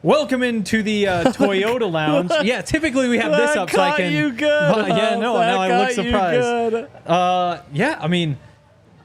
Welcome into the Toyota Lounge. Yeah, typically we have this up so I can. You good. Yeah, no, now I look surprised. Yeah, I mean,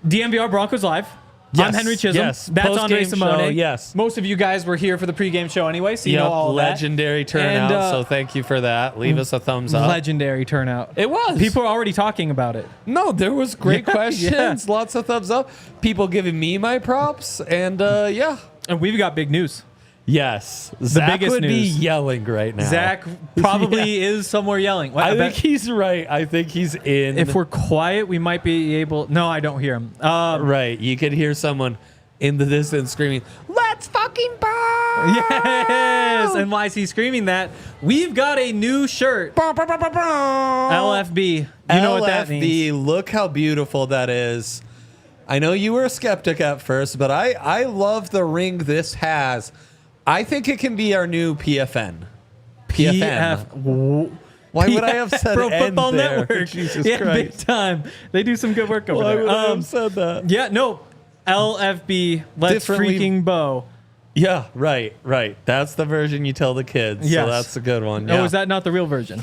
DNVR Broncos Live. Yes, I'm Henry Chisholm. yes. That's Andre Post-game Simone. show, yes. Most of you guys were here for the pregame show anyway, so you know all legendary that. turnout. And, so thank you for that. Leave us a thumbs up. Legendary turnout. It was. People are already talking about it. No, there was great Yeah, questions. yeah. Lots of thumbs up. People giving me my props, and yeah. And we've got big news. Yes, Zach biggest would be news. yelling right now. Zach probably is somewhere yelling. I think he's right. I think he's in. If we're quiet, we might be able. No, I don't hear him. Right, you could hear someone in the distance screaming, "Let's fucking ball!" Yes. And why is he screaming that? We've got a new shirt. LFB. You know what that means. Look how beautiful that is. I know you were a skeptic at first, but I love the ring this has. I think it can be our new PFN. PFN. Why would I have said Pro N Football there? Network. Jesus yeah, Christ. big time. They do some good work over Why there. would I have said that? Yeah, no. LFB. Let's Differently- freaking bow. Yeah, right. That's the version you tell the kids. Yes. So that's a good one. Oh, Yeah. is that not the real version?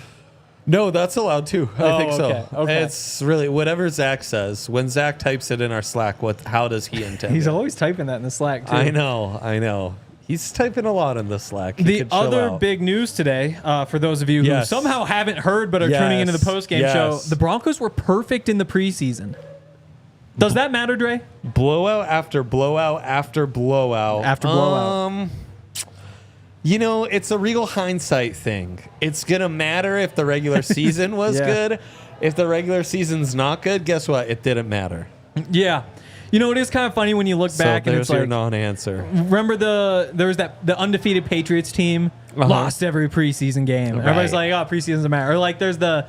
No, that's allowed too. I think so. okay. It's really whatever Zach says. When Zach types it in our Slack, how does he intend He's it? always typing that in the Slack, too. I know. He's typing a lot in the Slack. He The could chill other out. big news today, for those of you who Yes. somehow haven't heard but are Yes. tuning into the postgame show, Yes. the Broncos were perfect in the preseason. Does that matter, Dre? blowout after blowout after blowout. After blowout. You know, it's a real hindsight thing. It's going to matter if the regular season was Yeah. good. If the regular season's not good, guess what? It didn't matter. Yeah. You know, it is kind of funny when you look back so and there's it's your like, non-answer. remember there was the undefeated Patriots team lost every preseason game. Right. Everybody's like, oh, preseason doesn't matter. Or like there's the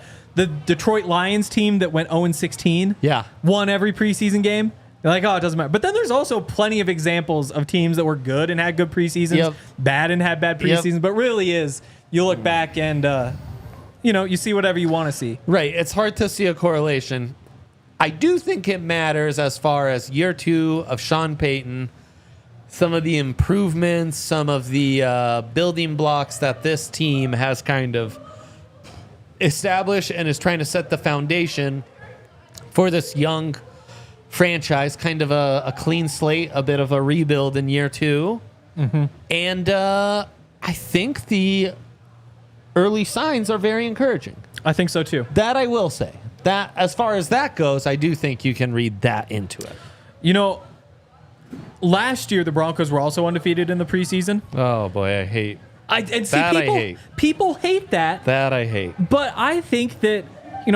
Detroit Lions team that went 0-16. Yeah. Won every preseason game. You're like, oh, it doesn't matter. But then there's also plenty of examples of teams that were good and had good preseasons, Yep. bad and had bad Yep. preseasons. But really is, you look back and, you see whatever you want to see. Right. It's hard to see a correlation. I do think it matters as far as year 2 of Sean Payton, some of the improvements, some of the building blocks that this team has kind of established and is trying to set the foundation for this young franchise, kind of a clean slate, a bit of a rebuild in year 2. Mm-hmm. And I think the early signs are very encouraging. I think so, too. That I will say. That as far as that goes, I do think you can read that into it. You know, last year the Broncos were also undefeated in the preseason. Oh boy, I hate I hate. People hate that. that. I hate. But I think that,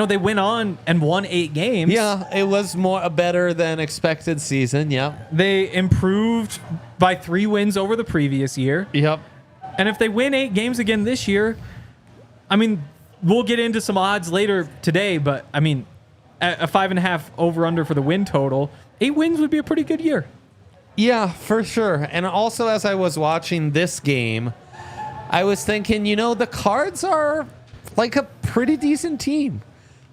they went on and won 8 games. Yeah, it was a better than expected season. Yep. They improved by 3 wins over the previous year. Yep. And if they win 8 games again this year, I mean, we'll get into some odds later today, but I mean, a 5.5 over/under for the win total, 8 wins would be a pretty good year. Yeah, for sure. And also, as I was watching this game, I was thinking, the Cards are like a pretty decent team.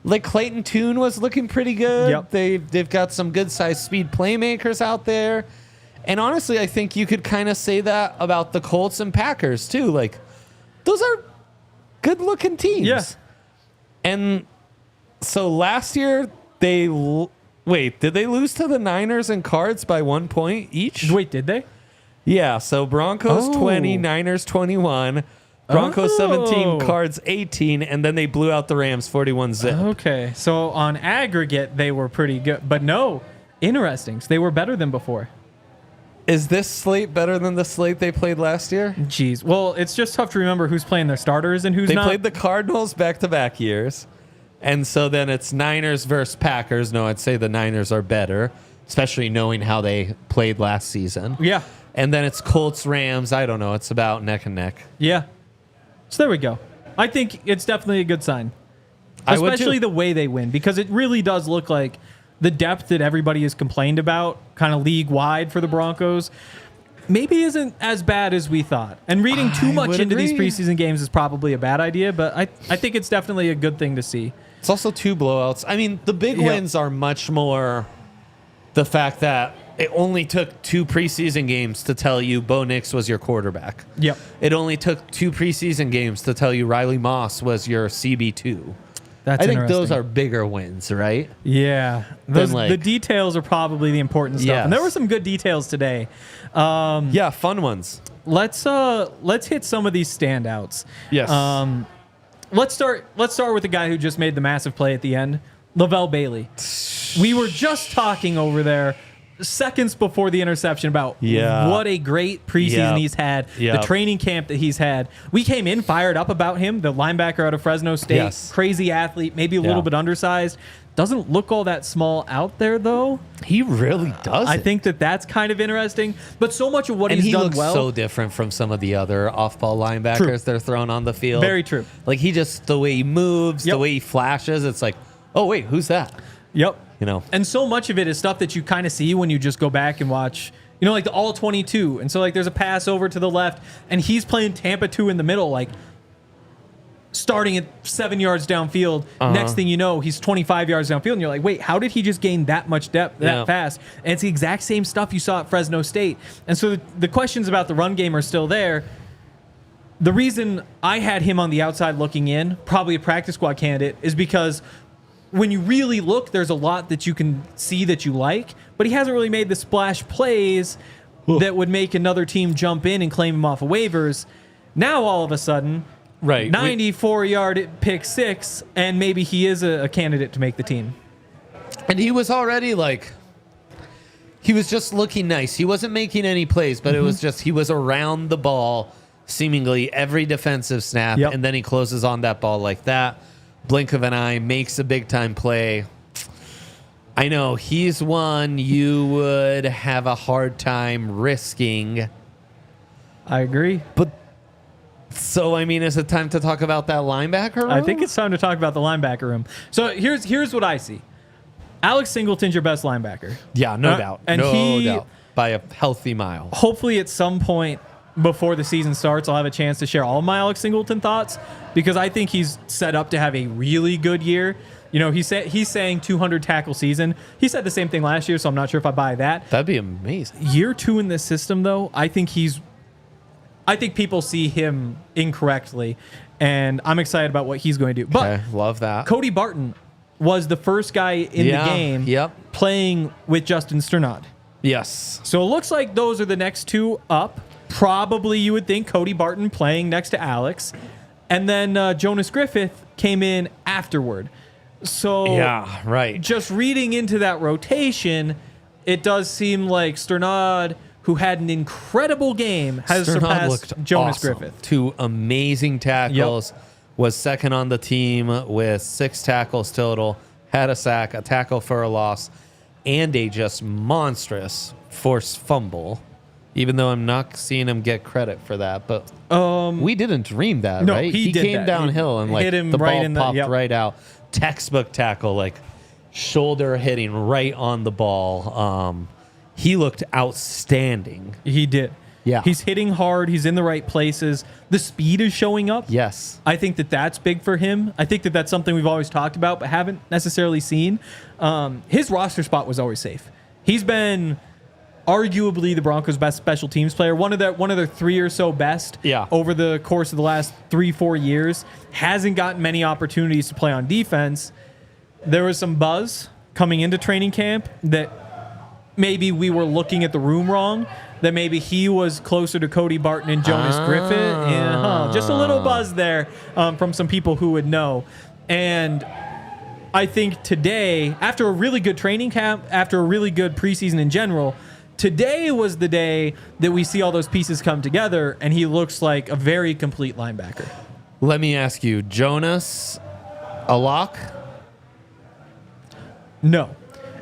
Like Clayton Tune was looking pretty good. Yep. They've got some good sized speed playmakers out there. And honestly, I think you could kind of say that about the Colts and Packers too. Like, those are good looking teams. Yeah. And so last year did they lose to the Niners and Cards by 1 point each? Wait, did they? Yeah, so Broncos 20, Oh. Niners 21, Broncos 17, Oh. Cards 18, and then they blew out the Rams 41-zip. Okay, so on aggregate, they were pretty good. But no, interesting. So they were better than before. Is this slate better than the slate they played last year? Jeez. Well, it's just tough to remember who's playing their starters and who's They not. played the Cardinals back-to-back years, and so then it's Niners versus Packers. No, I'd say the Niners are better, especially knowing how they played last season. Yeah. And then it's Colts, Rams. I don't know. It's about neck and neck. Yeah. So there we go. I think it's definitely a good sign. I would Especially too. the way they win, because it really does look like the depth that everybody has complained about, kind of league-wide for the Broncos, maybe isn't as bad as we thought. And reading too much would into these agree. preseason games is probably a bad idea, but I think it's definitely a good thing to see. It's also 2 blowouts. I mean, the big Yep. wins are much more the fact that it only took 2 preseason games to tell you Bo Nix was your quarterback. Yep. It only took 2 preseason games to tell you Riley Moss was your CB2. That's I think those interesting. are bigger wins, right? Yeah. like- The details are probably the important stuff. Yes. And there were some good details today. Yeah, fun ones. Let's hit some of these standouts. Yes. Let's start with the guy who just made the massive play at the end, Levelle Bailey. We were just talking over there seconds before the interception about what a great preseason Yep. he's had, Yep. the training camp that he's had. We came in fired up about him, the linebacker out of Fresno State, Yes. crazy athlete, maybe a little bit undersized. Doesn't look all that small out there, though. He really does. I think that's kind of interesting. But so much of what and he's he done looks well. so different from some of the other off-ball linebackers that are thrown on the field. Very true. Like he just the way he moves, Yep. the way he flashes, it's like, oh wait, who's that? Yep. You know. And so much of it is stuff that you kind of see when you just go back and watch, like the all 22. And so like there's a pass over to the left and he's playing Tampa 2 in the middle, like starting at 7 yards downfield. Next thing you know, he's 25 yards downfield and you're like, wait, how did he just gain that much depth that fast? And it's the exact same stuff you saw at Fresno State. And so the questions about the run game are still there. The reason I had him on the outside looking in, probably a practice squad candidate, is because when you really look, there's a lot that you can see that you like, but he hasn't really made the splash plays that would make another team jump in and claim him off of waivers. Now, all of a sudden, Right. 94-yard pick 6, and maybe he is a candidate to make the team. And he was already like, he was just looking nice. He wasn't making any plays, but it was just, he was around the ball seemingly every defensive snap. Yep. And then he closes on that ball like that. Blink of an eye, makes a big time play. I know he's one you would have a hard time risking. I agree. But so, I mean, is it time to talk about that linebacker room? I think it's time to talk about the linebacker room. So here's what I see. Alex Singleton's your best linebacker. Yeah, no doubt. And no doubt. By a healthy mile. Hopefully at some point before the season starts, I'll have a chance to share all of my Alex Singleton thoughts because I think he's set up to have a really good year. He's saying 200 tackle season. He said the same thing last year, so I'm not sure if I buy that. That'd be amazing. Year 2 in this system, though, I think people see him incorrectly, and I'm excited about what he's going to do. But Okay, love that. Cody Barton was the first guy in the game playing with Justin Strnad. Yes. So it looks like those are the next 2 up. Probably you would think Cody Barton playing next to Alex. And then Jonas Griffith came in afterward. So Yeah, right. just reading into that rotation, it does seem like Strnad, who had an incredible game, has Strnad surpassed looked Jonas awesome. Griffith. 2 amazing tackles. Was second on the team with 6 tackles total. Had a sack, a tackle for a loss, and a just monstrous forced fumble. Even though I'm not seeing him get credit for that, but we didn't dream that, No, right? he did came that. downhill and Hit him the right ball in the- popped yep. right out. Textbook tackle, like shoulder hitting right on the ball. He looked outstanding. He did. Yeah. He's hitting hard. He's in the right places. The speed is showing up. Yes. I think that's big for him. I think that's something we've always talked about, but haven't necessarily seen. His roster spot was always safe. He's been arguably the Broncos' best special teams player, one of their 3 or so best over the course of the last 3-4 years. Hasn't gotten many opportunities to play on defense. There was some buzz coming into training camp that maybe we were looking at the room wrong, that maybe he was closer to Cody Barton and Jonas Griffith. Yeah, just a little buzz there from some people who would know. And I think today, after a really good training camp, after a really good preseason in general, today was the day that we see all those pieces come together, and he looks like a very complete linebacker. Let me ask you, Jonas, a lock? No.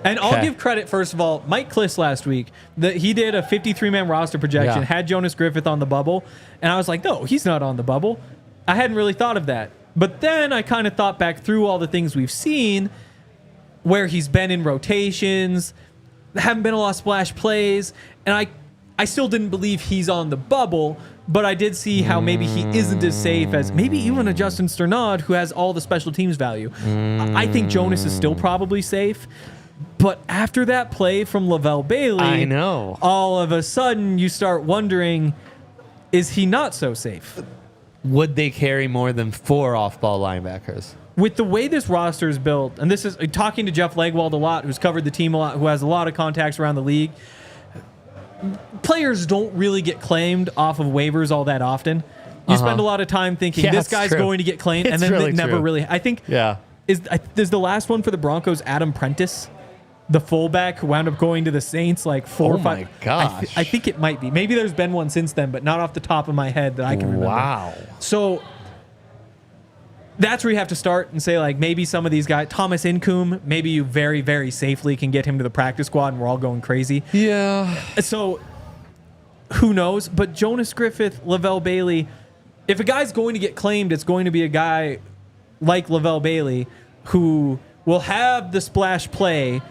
And I'll Okay. give credit, first of all, Mike Kliss last week, that he did a 53-man roster projection, Yeah. had Jonas Griffith on the bubble, and I was like, no, he's not on the bubble. I hadn't really thought of that. But then I kind of thought back through all the things we've seen where he's been in rotations, haven't been a lot of splash plays, and I still didn't believe he's on the bubble, but I did see how maybe he isn't as safe as maybe even a Justin Strnad, who has all the special teams value. I think Jonas is still probably safe, but after that play from Levelle Bailey, I know. all of a sudden you start wondering, is he not so safe? Would they carry more than 4 off-ball linebackers? With the way this roster is built, and this is talking to Jeff Legwold a lot, who's covered the team a lot, who has a lot of contacts around the league, players don't really get claimed off of waivers all that often. You spend a lot of time thinking, Yeah, this it's guy's true. going to get claimed, It's and then really they never true. really... I think... Yeah. Is the last one for the Broncos Adam Prentice, the fullback who wound up going to the Saints like 4 or 5? my gosh. I think it might be. Maybe there's been one since then, but not off the top of my head that I can remember. Wow. So that's where you have to start and say, like, maybe some of these guys, Thomas Incoom, maybe you very, very safely can get him to the practice squad and we're all going crazy. Yeah. So who knows? But Jonas Griffith, Levelle Bailey, if a guy's going to get claimed, it's going to be a guy like Levelle Bailey who will have the splash play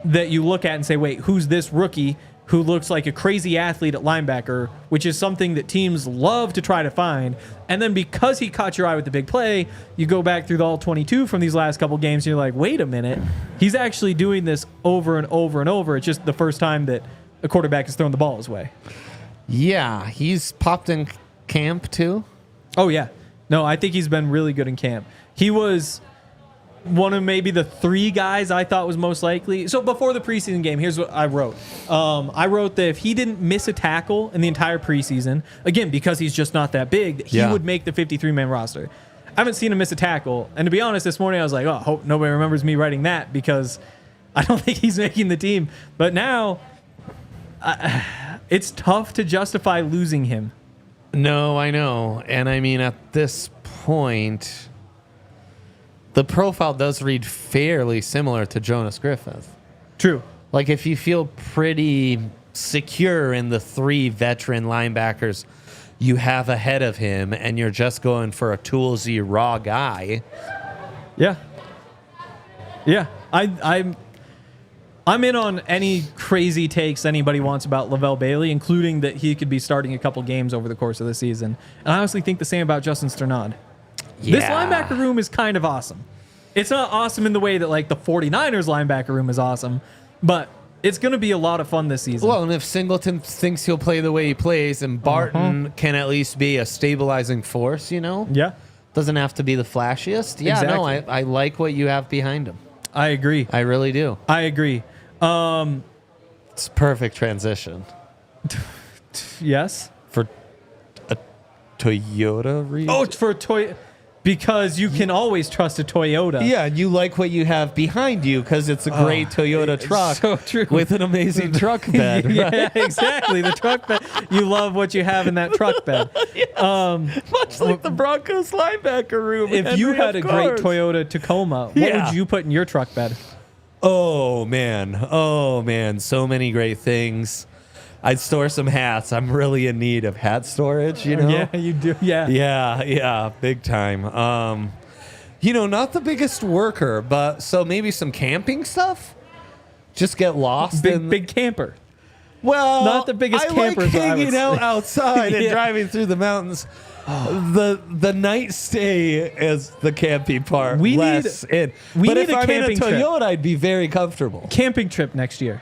that you look at and say, wait, who's this rookie who looks like a crazy athlete at linebacker, which is something that teams love to try to find. And then because he caught your eye with the big play, you go back through the all 22 from these last couple games, and you're like, wait a minute, he's actually doing this over and over and over. It's just the first time that a quarterback has thrown the ball his way. Yeah, he's popped in camp too. Oh, yeah. No, I think he's been really good in camp. He was one of maybe the 3 guys I thought was most likely. So before the preseason game, here's what I wrote. I wrote that if he didn't miss a tackle in the entire preseason, again, because he's just not that big, that he would make the 53-man roster. I haven't seen him miss a tackle. And to be honest, this morning I was like, oh, I hope nobody remembers me writing that because I don't think he's making the team. But now it's tough to justify losing him. No, I know. And I mean, at this point, the profile does read fairly similar to Jonas Griffith. True. Like, if you feel pretty secure in the 3 veteran linebackers you have ahead of him and you're just going for a toolsy raw guy. Yeah. Yeah. I'm in on any crazy takes anybody wants about Levelle Bailey, including that he could be starting a couple games over the course of the season. And I honestly think the same about Justin Strnad. Yeah. This linebacker room is kind of awesome. It's not awesome in the way that like the 49ers linebacker room is awesome, but it's going to be a lot of fun this season. Well, and if Singleton thinks he'll play the way he plays and Barton can at least be a stabilizing force, you know? Yeah. Doesn't have to be the flashiest. Yeah, no, Exactly. I like what you have behind him. I agree. I really do. I agree. It's perfect transition Yes. for a Toyota reason. Oh, it's for a toy. Because you can always trust a Toyota. Yeah, you like what you have behind you because it's a great Toyota truck so true. with an amazing truck bed. Yeah, exactly. The truck bed. You love what you have in that truck bed. Much like the Broncos linebacker room. If you Henry, had a of great course. Toyota Tacoma, what Yeah. would you put in your truck bed? Oh man, so many great things. I'd store some hats. I'm really in need of hat storage, you know? Yeah, you do. Yeah. Yeah, big time. You know, not the biggest worker, but so maybe some camping stuff. Just get lost in Big camper. Well, Not the biggest camper, I like is what I would hanging out say. outside and Yeah. driving through the mountains. The night stay is the camping part. We less need but a if I'm in a camping trip. Toyota, I'd be very comfortable. Camping trip next year.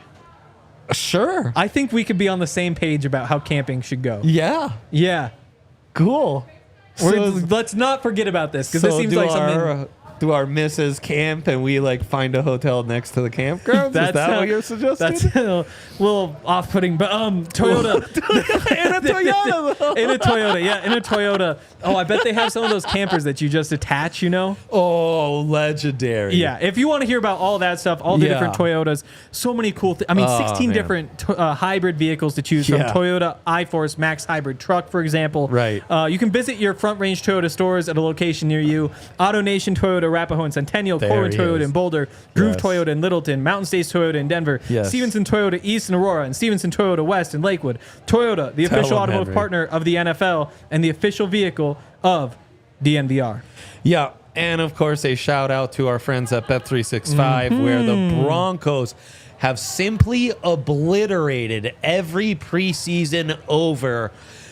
Sure. I think we could be on the same page about how camping should go. Yeah. Yeah. Cool. Let's not forget about this because this seems like something. Do our misses camp and we like find a hotel next to the campgrounds? Is that what you're suggesting? That's a little off-putting, but Toyota. In a Toyota, though. In a Toyota, yeah, in a Toyota. Oh, I bet they have some of those campers that you just attach, you know? Oh, legendary. Yeah, if you want to hear about all that stuff, all the Yeah. different Toyotas, so many cool things. I mean, 16 man. different hybrid vehicles to choose from. Yeah. Toyota iForce Max Hybrid Truck, for example. Right. You can visit your Front Range Toyota stores at a location near you. Auto Nation Toyota, Arapahoe and Centennial, There Corwin he Toyota is. in Boulder, Groove Yes. Toyota in Littleton, Mountain States Toyota in Denver, Yes. Stevenson Toyota East in Aurora, and Stevenson Toyota West in Lakewood. Toyota, the official him, automotive Henry. partner of the NFL and the official vehicle of DNVR. Yeah. And, of course, a shout-out to our friends at Bet365, where the Broncos have simply obliterated every preseason over.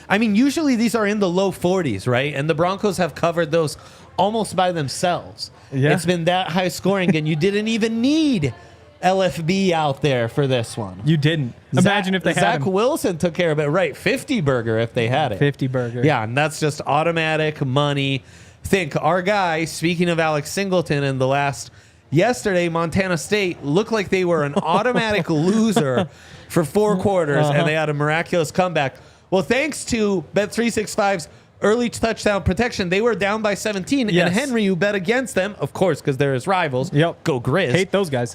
I mean, usually these are in the low 40s, right? And the Broncos have covered those almost by themselves. Yeah. It's been that high scoring, and you didn't even need LFB out there for this one. You didn't. Imagine if they had Zach him. Wilson took care of it, right? 50 burger if they had it. 50 burger. Yeah, and that's just automatic money. Think our guy, speaking of Alex Singleton in the yesterday, Montana State looked like they were an automatic loser for 4 quarters, and they had a miraculous comeback. Well, thanks to Bet365's early touchdown protection, they were down by 17. Yes. And Henry, who bet against them, of course, because they're his rivals. Yep. Go Grizz. Hate those guys.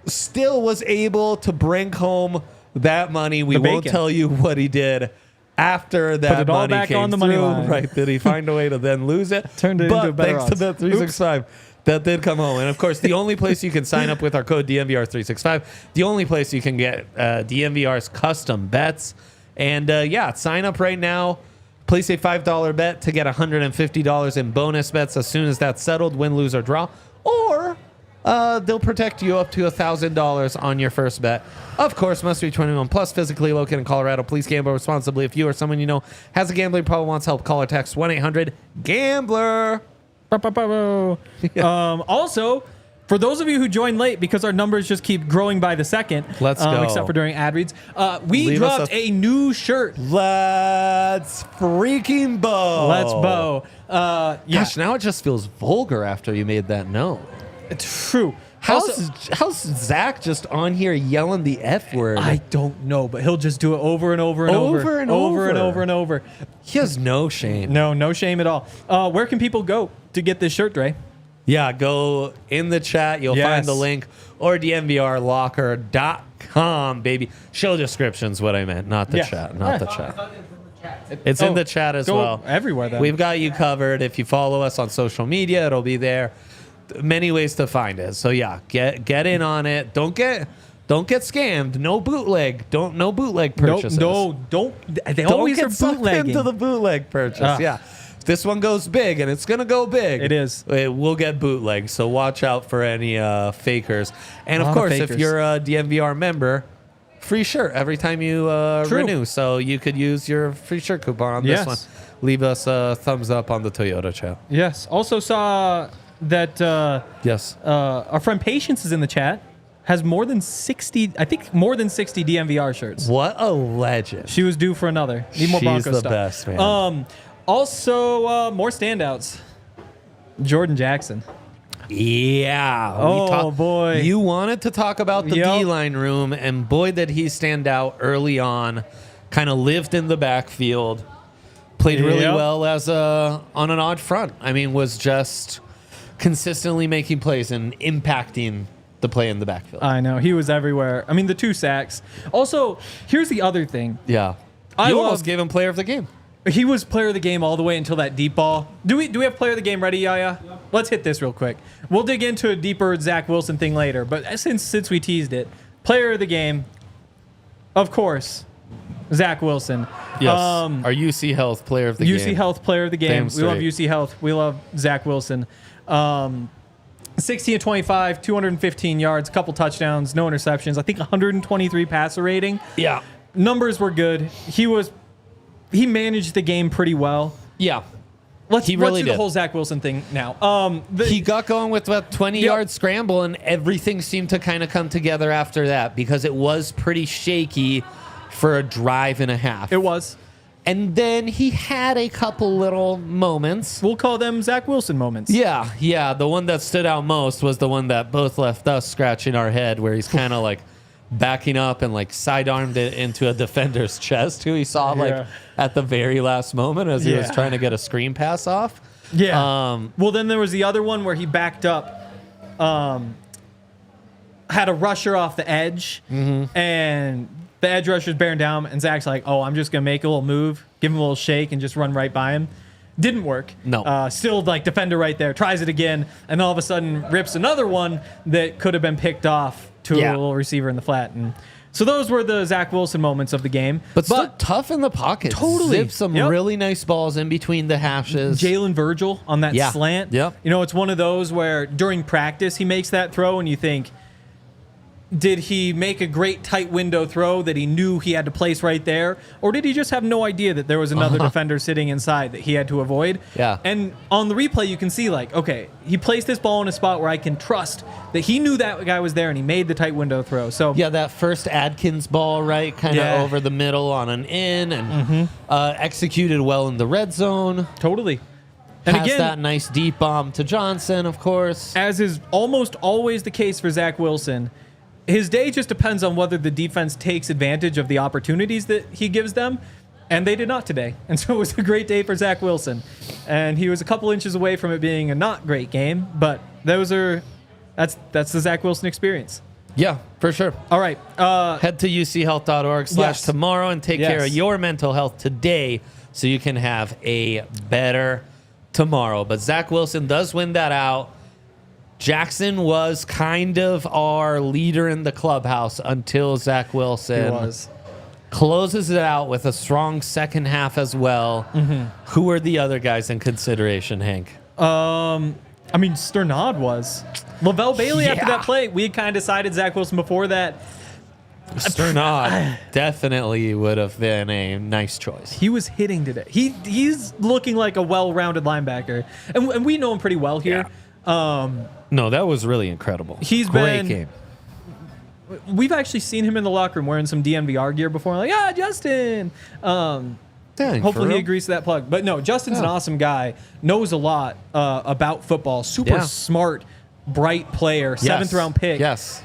Still was able to bring home that money. We The won't bacon. tell you what he did after that it all money back came on the money through. line. Right? Did he find a way to then lose it? Turned it but into better thanks to odds. Bet365, that did come home. And of course, the only place you can sign up with our code DNVR365, the only place you can get DNVR's custom bets. And sign up right now. Place a $5 bet to get $150 in bonus bets as soon as that's settled, win, lose, or draw. Or they'll protect you up to $1,000 on your first bet. Of course, must be 21 plus, physically located in Colorado. Please gamble responsibly. If you or someone you know has a gambling problem, wants help, call or text 1-800-GAMBLER. Also, for those of you who joined late, because our numbers just keep growing by the second, Let's go. except for during ad reads, we Leave us dropped a new shirt. Let's freaking bow. Let's bow. Gosh, now it just feels vulgar after you made that note. It's true. How's Zach just on here yelling the F word? I don't know, but he'll just do it over and over and over. Over and over and over. over and over. He has no shame. No shame at all. Where can people go to get this shirt, Dre? Yeah, go in the chat. You'll find the link. Or DNVRlocker.com, baby. Show description's what I meant, not the chat. Not the chat. It's in the chat as go well. everywhere then. We've got you covered. If you follow us on social media, it'll be there. Many ways to find it. So yeah, get in on it. Don't get scammed. No bootleg. No bootleg purchases. No, don't. They always Don't are get sucked bootlegging. into the bootleg purchase. Yeah. If this one goes big, and it's going to go big. It is. It will get bootleg, so watch out for any fakers. And, of lot of course, if fakers. you're a DNVR member, free shirt every time you renew. So you could use your free shirt coupon on this one. Leave us a thumbs up on the Toyota chat. Yes. Also saw that Yes. our friend Patience is in the chat. Has more than 60, I think more than 60 DNVR shirts. What a legend. She was due for another. Need more She's Broncos the stuff. best, man. Also, more standouts. Jordan Jackson. Yeah. Oh, boy. You wanted to talk about the Yep. D-line room, and boy, did he stand out early on. Kind of lived in the backfield. Played really Yep. well as on an odd front. I mean, was just consistently making plays and impacting the play in the backfield. I know. He was everywhere. I mean, the 2 sacks. Also, here's the other thing. Yeah. I You love- almost gave him player of the game. He was player of the game all the way until that deep ball. Do we have player of the game ready, Yaya? Yeah. Let's hit this real quick. We'll dig into a deeper Zach Wilson thing later, but since we teased it, player of the game, of course, Zach Wilson. Yes. Our UC Health player of the game. UC Health player of the game. Damn We love straight. UC Health. We love Zach Wilson. 16 of 25, 215 yards, couple touchdowns, no interceptions. I think 123 passer rating. Yeah. Numbers were good. He managed the game pretty well. Yeah. Let's He really do the did. whole Zach Wilson thing now. He got going with a 20-yard scramble, and everything seemed to kind of come together after that because it was pretty shaky for a drive and a half. It was. And then he had a couple little moments. We'll call them Zach Wilson moments. Yeah. The one that stood out most was the one that both left us scratching our head, where he's kind of like backing up and like sidearmed it into a defender's chest, who he saw like at the very last moment as he was trying to get a screen pass off. Yeah. Well, then there was the other one where he backed up, had a rusher off the edge, and the edge rusher's bearing down, and Zach's like, oh, I'm just going to make a little move, give him a little shake, and just run right by him. Didn't work. No. Still, like, defender right there, tries it again, and all of a sudden rips another one that could have been picked off to a little receiver in the flat. And So those were the Zach Wilson moments of the game. But still tough in the pocket. Totally. Zip some really nice balls in between the hashes. Jalen Virgil on that slant. Yep. You know, it's one of those where during practice he makes that throw and you think, did he make a great tight window throw that he knew he had to place right there? Or did he just have no idea that there was another defender sitting inside that he had to avoid? Yeah. And on the replay, you can see, like, okay, he placed this ball in a spot where I can trust that he knew that guy was there and he made the tight window throw. So yeah, that first Adkins ball, right, kind of over the middle on an in and executed well in the red zone. Totally. And Has again, that nice deep bomb to Johnson, of course. as is almost always the case for Zach Wilson, his day just depends on whether the defense takes advantage of the opportunities that he gives them, and they did not today. And so it was a great day for Zach Wilson. And he was a couple inches away from it being a not great game, but that's the Zach Wilson experience. Yeah, for sure. All right. Head to uchealth.org/tomorrow and take care of your mental health today so you can have a better tomorrow. But Zach Wilson does win that out. Jackson was kind of our leader in the clubhouse until Zach Wilson closes it out with a strong second half as well. Who are the other guys in consideration, Hank? I mean, Strnad was. Levelle Bailey after that play. We had kind of decided Zach Wilson before that. Strnad definitely would have been a nice choice. He was hitting today. He's looking like a well-rounded linebacker. And we know him pretty well here. No, that was really incredible. He's Great been game. We've actually seen him in the locker room wearing some DNVR gear before. Like, Justin. Dang, Hopefully he agrees to that plug. But no, Justin's an awesome guy. Knows a lot about football. Super smart, bright player. Seventh round pick. Yes.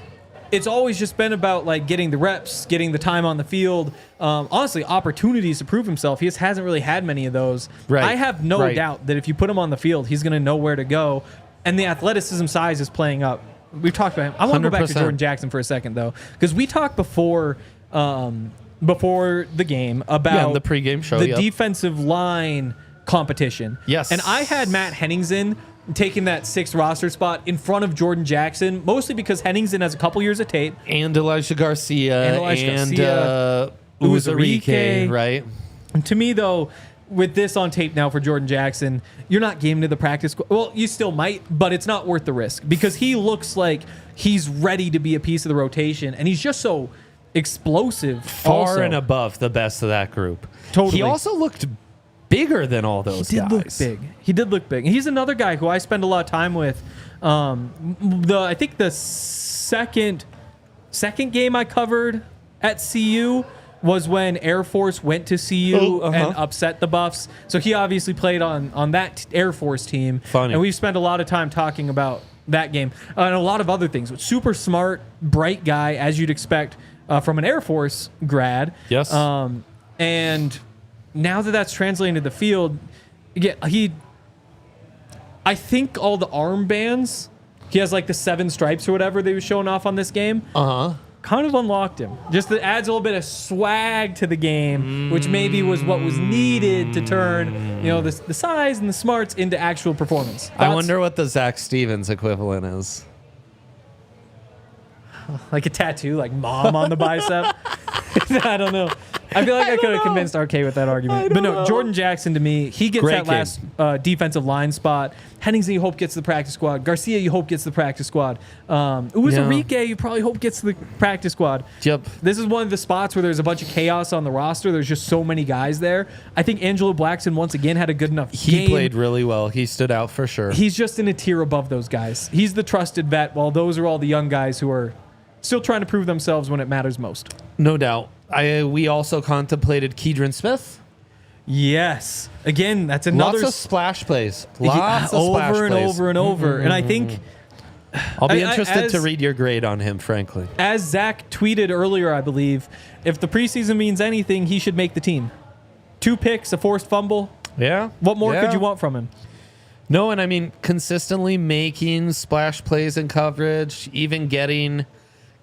It's always just been about like getting the reps, getting the time on the field. Honestly, opportunities to prove himself. He just hasn't really had many of those. Right. I have no doubt that if you put him on the field, he's going to know where to go. And the athleticism size is playing up. We've talked about him. I want to go back to Jordan Jackson for a second, though, because we talked before the game about the pregame show, the defensive line competition. Yes. And I had Matt Henningsen taking that 6th roster spot in front of Jordan Jackson, mostly because Henningsen has a couple years of tape. And Elijah Garcia. And Uzarike, right? And to me, though, with this on tape now for Jordan Jackson, you're not game to the practice. Well, you still might, but it's not worth the risk because he looks like he's ready to be a piece of the rotation, and he's just so explosive. Far and above the best of that group. Totally. He also looked bigger than all those guys. He did look big. He's another guy who I spend a lot of time with. I think the second game I covered at CU was when Air Force went to CU and upset the Buffs. So he obviously played on that Air Force team. Funny. And we've spent a lot of time talking about that game and a lot of other things. Super smart, bright guy, as you'd expect from an Air Force grad. Yes. And now that that's translating to the field, I think all the armbands, he has like the 7 stripes or whatever they were showing off on this game. Kind of unlocked him. Just that adds a little bit of swag to the game, which maybe was what was needed to turn, the size and the smarts into actual performance. I wonder what the Zac Stevens equivalent is. Like a tattoo, like mom on the bicep. I don't know. I feel like I could have convinced RK with that argument. But no, Jordan Jackson to me, he gets that last defensive line spot. Henningsen, you hope gets to the practice squad. Garcia, you hope gets to the practice squad. Uzarike, you probably hope gets to the practice squad. Yep. This is one of the spots where there's a bunch of chaos on the roster. There's just so many guys there. I think Angelo Blackson once again had a good enough game. He played really well. He stood out for sure. He's just in a tier above those guys. He's the trusted vet, while those are all the young guys who are still trying to prove themselves when it matters most. No doubt. We also contemplated Keidron Smith. Yes. Again, that's another... Lots of splash plays. Over and over. And I think... I'll be interested to read your grade on him, frankly. As Zach tweeted earlier, I believe, if the preseason means anything, he should make the team. 2 picks, a forced fumble. Yeah. What more could you want from him? No, and I mean, consistently making splash plays in coverage, even getting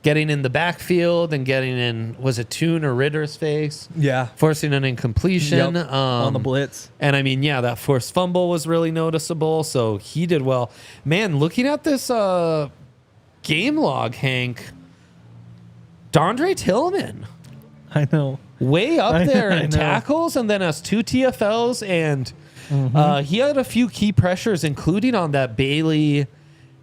in the backfield and getting in, was it Toon or Ritter's face? Yeah. Forcing an incompletion. On the blitz. And I mean, that forced fumble was really noticeable, so he did well. Man, looking at this game log, Hank, Dondre Tillman, I know. way up there I in know. tackles, and then has 2 TFLs, and he had a few key pressures, including on that Bailey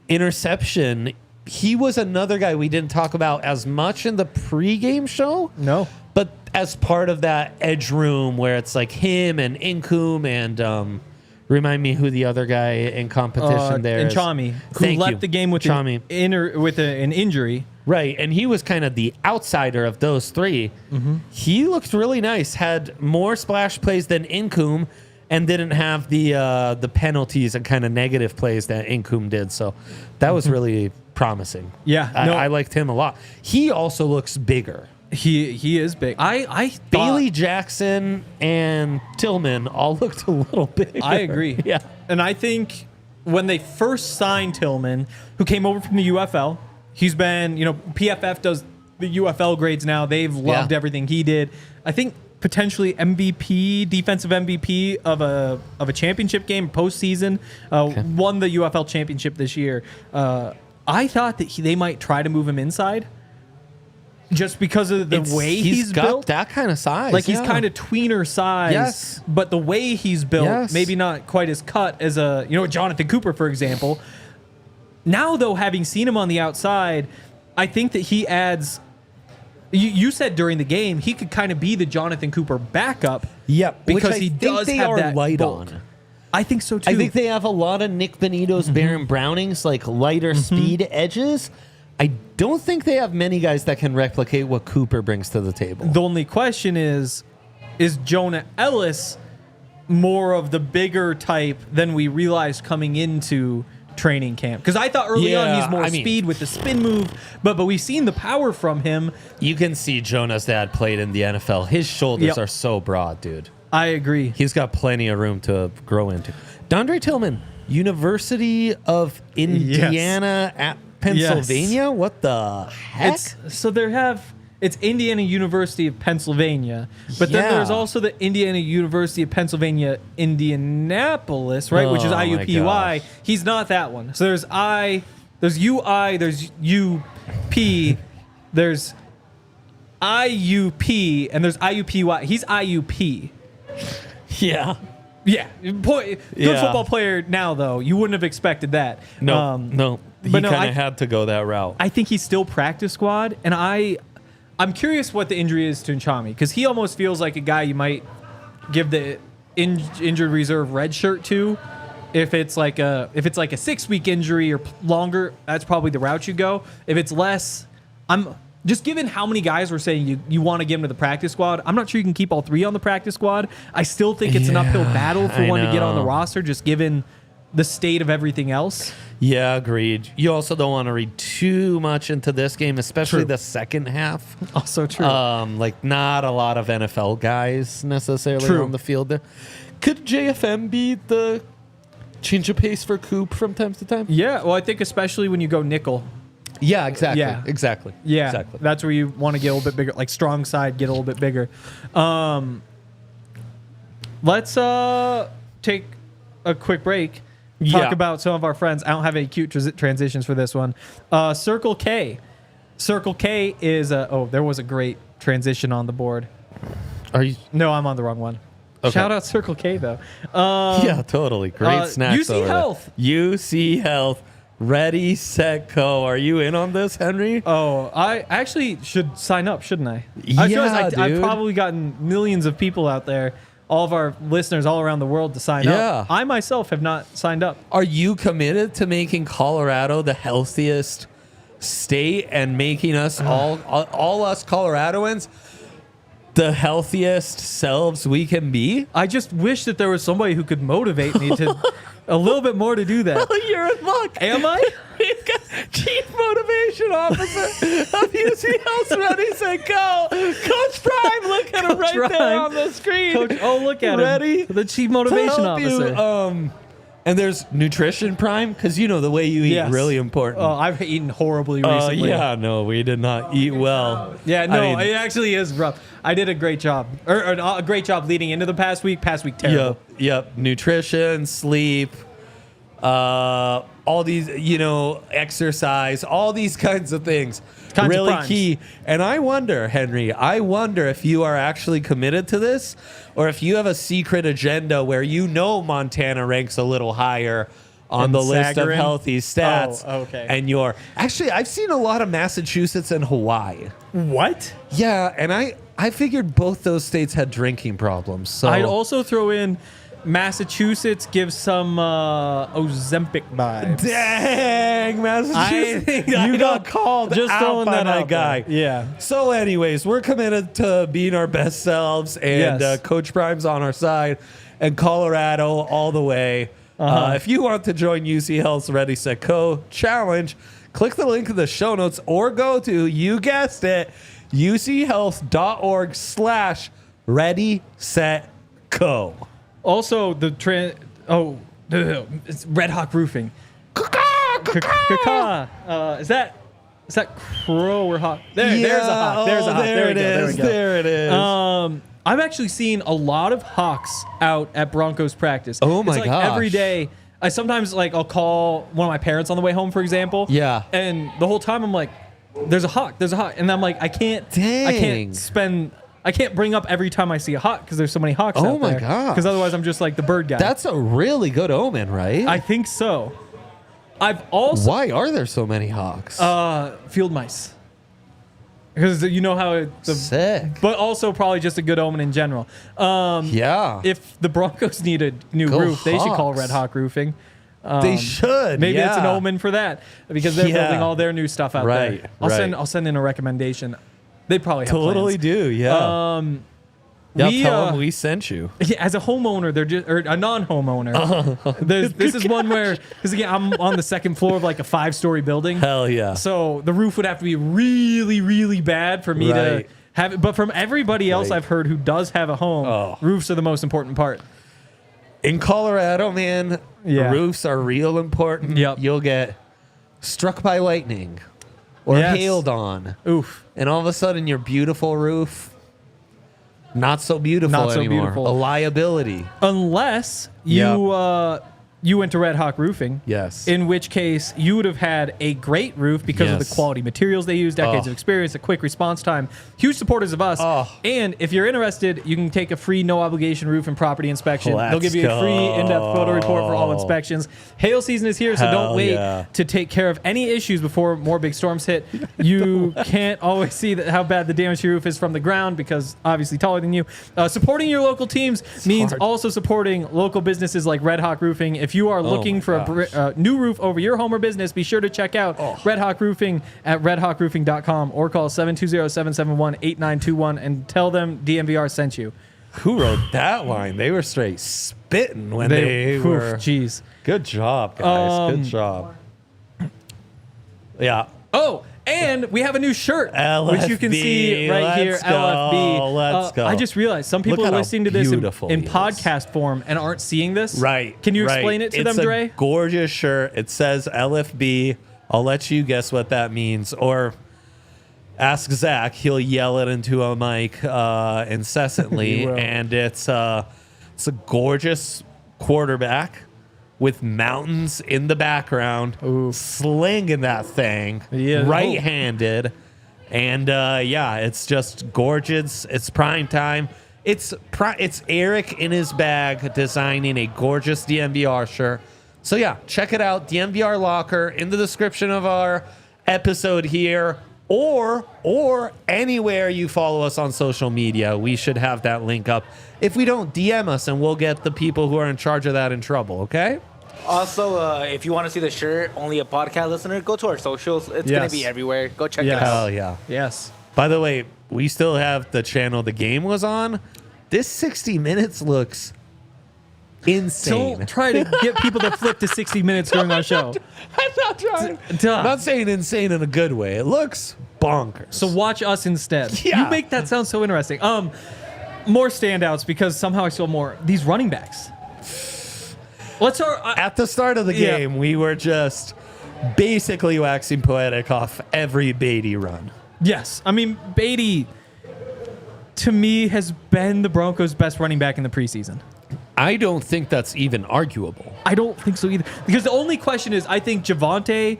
interception. He was another guy we didn't talk about as much in the pregame show. No. But as part of that edge room where it's like him and Incoom and remind me who the other guy in competition there and is. Chami, who Thank left you. the game with Chami. an injury. Right, and he was kind of the outsider of those 3. He looked really nice, had more splash plays than Incoom, and didn't have the penalties and kind of negative plays that Incoom did. So that was really promising. Yeah, I liked him a lot. He also looks bigger. He is big. I thought, Bailey, Jackson, and Tillman all looked a little bigger. I agree. Yeah. And I think when they first signed Tillman, who came over from the UFL, he's been, PFF does the UFL grades now. They've loved everything he did. I think potentially MVP, defensive MVP of a championship game, postseason, won the UFL championship this year. I thought that they might try to move him inside. Just because of the way he's got built, that kind of size. like he's kind of tweener size. Yes. But the way he's built, maybe not quite as cut as Jonathan Cooper, for example. Now, though, having seen him on the outside, I think that he adds. You said during the game he could kind of be the Jonathan Cooper backup. Yep, because which I he think does they have are that light bulk. on. I think so too. I think they have a lot of Nick Benito's, Baron Browning's, like lighter speed edges. I don't think they have many guys that can replicate what Cooper brings to the table. The only question is Jonah Ellis more of the bigger type than we realized coming into training camp? Because I thought early on he's more speed with the spin move, but we've seen the power from him. You can see Jonah's dad played in the NFL. His shoulders are so broad, dude. I agree. He's got plenty of room to grow into. Dondre Tillman, University of Indiana at Pennsylvania? Yes. What the heck? It's Indiana University of Pennsylvania, but then there's also the Indiana University of Pennsylvania Indianapolis, right? Which is IUPUI. He's not that one. So there's UI, there's UP, there's IUP, and there's IUPUI. He's IUP. Yeah. Yeah. Good football player now, though. You wouldn't have expected that. No. He kind of had to go that route. I think he's still practice squad, and I'm curious what the injury is to Nchami, because he almost feels like a guy you might give the injured reserve red shirt to. If it's like a 6-week injury or longer, that's probably the route you go. If it's less, I'm just given how many guys were saying you want to give him to the practice squad. I'm not sure you can keep all 3 on the practice squad. I still think it's an uphill battle for one to get on the roster, just given the state of everything else. Yeah, agreed. You also don't want to read too much into this game, especially the second half. Also true. Like not a lot of NFL guys necessarily on the field there. Could JFM be the change of pace for Coop from time to time? Yeah, well, I think especially when you go nickel. Yeah, exactly. Yeah. Exactly. Yeah, exactly. That's where you want to get a little bit bigger, like strong side, get a little bit bigger. Let's take a quick break. Talk about some of our friends. I don't have any cute transitions for this one. Circle K. Circle K is there was a great transition on the board. Are you? No, I'm on the wrong one. Okay. Shout out Circle K though. Yeah, totally. Great snacks. UC Health. UC Health. Ready, set, go. Are you in on this, Henry? Oh, I actually should sign up, shouldn't I? Yeah, I feel like dude. I've probably gotten millions of people out there, all of our listeners all around the world to sign up. I myself have not signed up. Are you committed to making Colorado the healthiest state and making us all us Coloradoans the healthiest selves we can be? I just wish that there was somebody who could motivate me to a little bit more to do that. Well, you're in luck. Am I? We've got Chief Motivation Officer of UC Health. Ready, set, go. Coach Prime, look at him right there on the screen. Look at Ready? him. The Chief Motivation Officer. And there's Nutrition Prime, because the way you eat really important. Oh, I've eaten horribly recently. No, we did not eat well. Yeah, no, it actually is rough. I did a great job. Or a great job leading into the past week. Past week, terrible. Yep. Nutrition, sleep, all these, exercise, all these kinds of things. Kinds of really primes. key. And I wonder, Henry, if you are actually committed to this or if you have a secret agenda where Montana ranks a little higher on And the list of Sagarin? healthy stats. Oh, okay. And actually, I've seen a lot of Massachusetts and Hawaii. What? Yeah, and I figured both those states had drinking problems. So I'd also throw in Massachusetts gives some Ozempic vibes. Dang, Massachusetts. You got called just out throwing by that my out guy. there. Yeah. So anyways, we're committed to being our best selves, and Yes. Coach Prime's on our side, and Colorado all the way. If you want to join UC Health's Ready, Set, Go challenge, click the link in the show notes or go to, you guessed it, uchealth.org/Ready, Set, Go. Also, it's Red Hawk Roofing. Is that crow or hawk? There's a hawk. There's a hawk. There we go. There it is. I've actually seen a lot of hawks out at Broncos practice. Oh my it's like gosh. every day. I sometimes I'll call one of my parents on the way home, for example. Yeah. And the whole time I'm like, there's a hawk. And I'm like, I can't bring up every time I see a hawk because there's so many hawks out there. Oh my gosh. Because otherwise I'm just like the bird guy. That's a really good omen, right? I think so. I've also Why are there so many hawks? field mice. Because you know how Sick. but also probably just a good omen in general. Yeah. If the Broncos need a new Go roof, they should call Hawks. Red Hawk Roofing. They should. Maybe it's an yeah. omen for that because they're Yeah. building all their new stuff out Right, there. right. I'll send in a recommendation. They probably have Totally plans. do. Yeah. Tell them we sent you. Yeah, as a homeowner, or a non-homeowner. This is one where, because again, I'm on the second floor of like a 5-story building. Hell yeah. So the roof would have to be really, really bad for me Right. to have it. But from everybody else Right. I've heard who does have a home, roofs are the most important part. In Colorado, man, Yeah. roofs are real important. Yep. You'll get struck by lightning or Yes. hailed on. Oof. And all of a sudden, your beautiful roof, not so beautiful Not so anymore. beautiful. A liability. Unless you went to Red Hawk Roofing. Yes. In which case, you would have had a great roof because of the Yes. quality materials they use, decades of experience, a quick response time. Huge supporters of us. And if you're interested, you can take a free no-obligation roof and property inspection. They'll give you a free in-depth photo report for all inspections. Hail season is here, so Hell don't wait yeah. to take care of any issues before more big storms hit. You can't always see how bad the damage to your roof is from the ground because obviously taller than you. Supporting your local teams means hard. also supporting local businesses like Red Hawk Roofing. If you are looking my for a new roof over your home or business, be sure to check out Red Hawk Roofing at redhawkroofing.com or call 720-771-8921 and tell them DNVR sent you. Who wrote that line? They were straight spitting when they were. Jeez. Good job, guys. Good job. Yeah. Oh, and we have a new shirt, which you can see LFB, right here. let's go, LFB. let's go. I just realized some people Look are at how listening to this beautiful in he is. podcast form and aren't seeing this. Right. Can you right. explain it to it's them, Dre? A gorgeous shirt. It says LFB. I'll let you guess what that means. Or ask Zach. He'll yell it into a mic incessantly. He will. And it's a gorgeous quarterback with mountains in the background, slinging that thing, Yeah. right-handed. And it's just gorgeous. It's prime time. It's Eric in his bag designing a gorgeous DNVR shirt. So yeah, check it out. DNVR Locker in the description of our episode here, or anywhere you follow us on social media. We should have that link up. If we don't, DM us and we'll get the people who are in charge of that in trouble. Okay? Also, if you want to see the shirt, only a podcast listener, go to our socials. It's going Yes. to be everywhere. Go check Yes. it out. Hell yeah. Yes. By the way, we still have the channel the game was on. This 60 minutes looks insane. Don't try to get people to flip to 60 minutes during our show. I'm not trying. Duh. I'm not saying insane in a good way. It looks bonkers. So watch us instead. Yeah. You make that sound so interesting. More standouts because somehow I saw more. These running backs. Let's start. At the start of the Yeah. game, we were just basically waxing poetic off every Beatty run. Yes. I mean, Beatty, to me, has been the Broncos' best running back in the preseason. I don't think that's even arguable. I don't think so either. Because the only question is, I think Javonte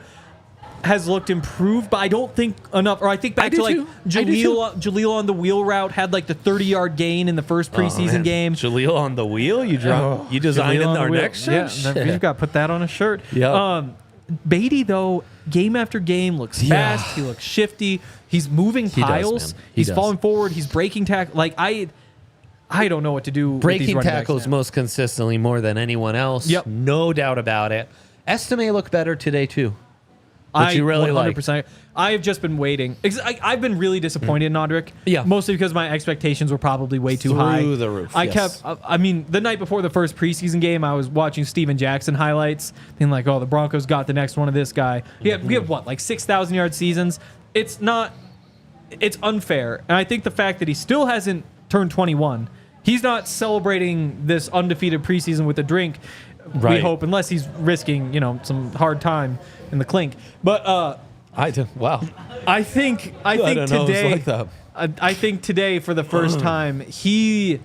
has looked improved, but I don't think enough. Or I think back to like Jaleel on the wheel route had like the 30-yard gain in the first preseason game. Jaleel on the wheel? You designed in our next shirt? Yeah, we've got to put that on a shirt. Yeah. Beatty, though, game after game looks fast. He looks shifty. He's moving piles. He's falling forward. He's breaking tackle. Like, I don't know what to do. Breaking with these tackles most consistently more than anyone else. Yep. No doubt about it. Estime looked better today, too. You really 100%. Like. I've just been waiting. I've been really disappointed in Audric. Yeah. Mostly because my expectations were probably way too high. Through the roof. I mean, the night before the first preseason game, I was watching Steven Jackson highlights, being like, oh, the Broncos got the next one of this guy. We have what, like 6,000-yard seasons? It's unfair. And I think the fact that he still hasn't turned 21, he's not celebrating this undefeated preseason with a drink, we hope, unless he's risking, some hard time in the clink. But I think today, I think today for the first time he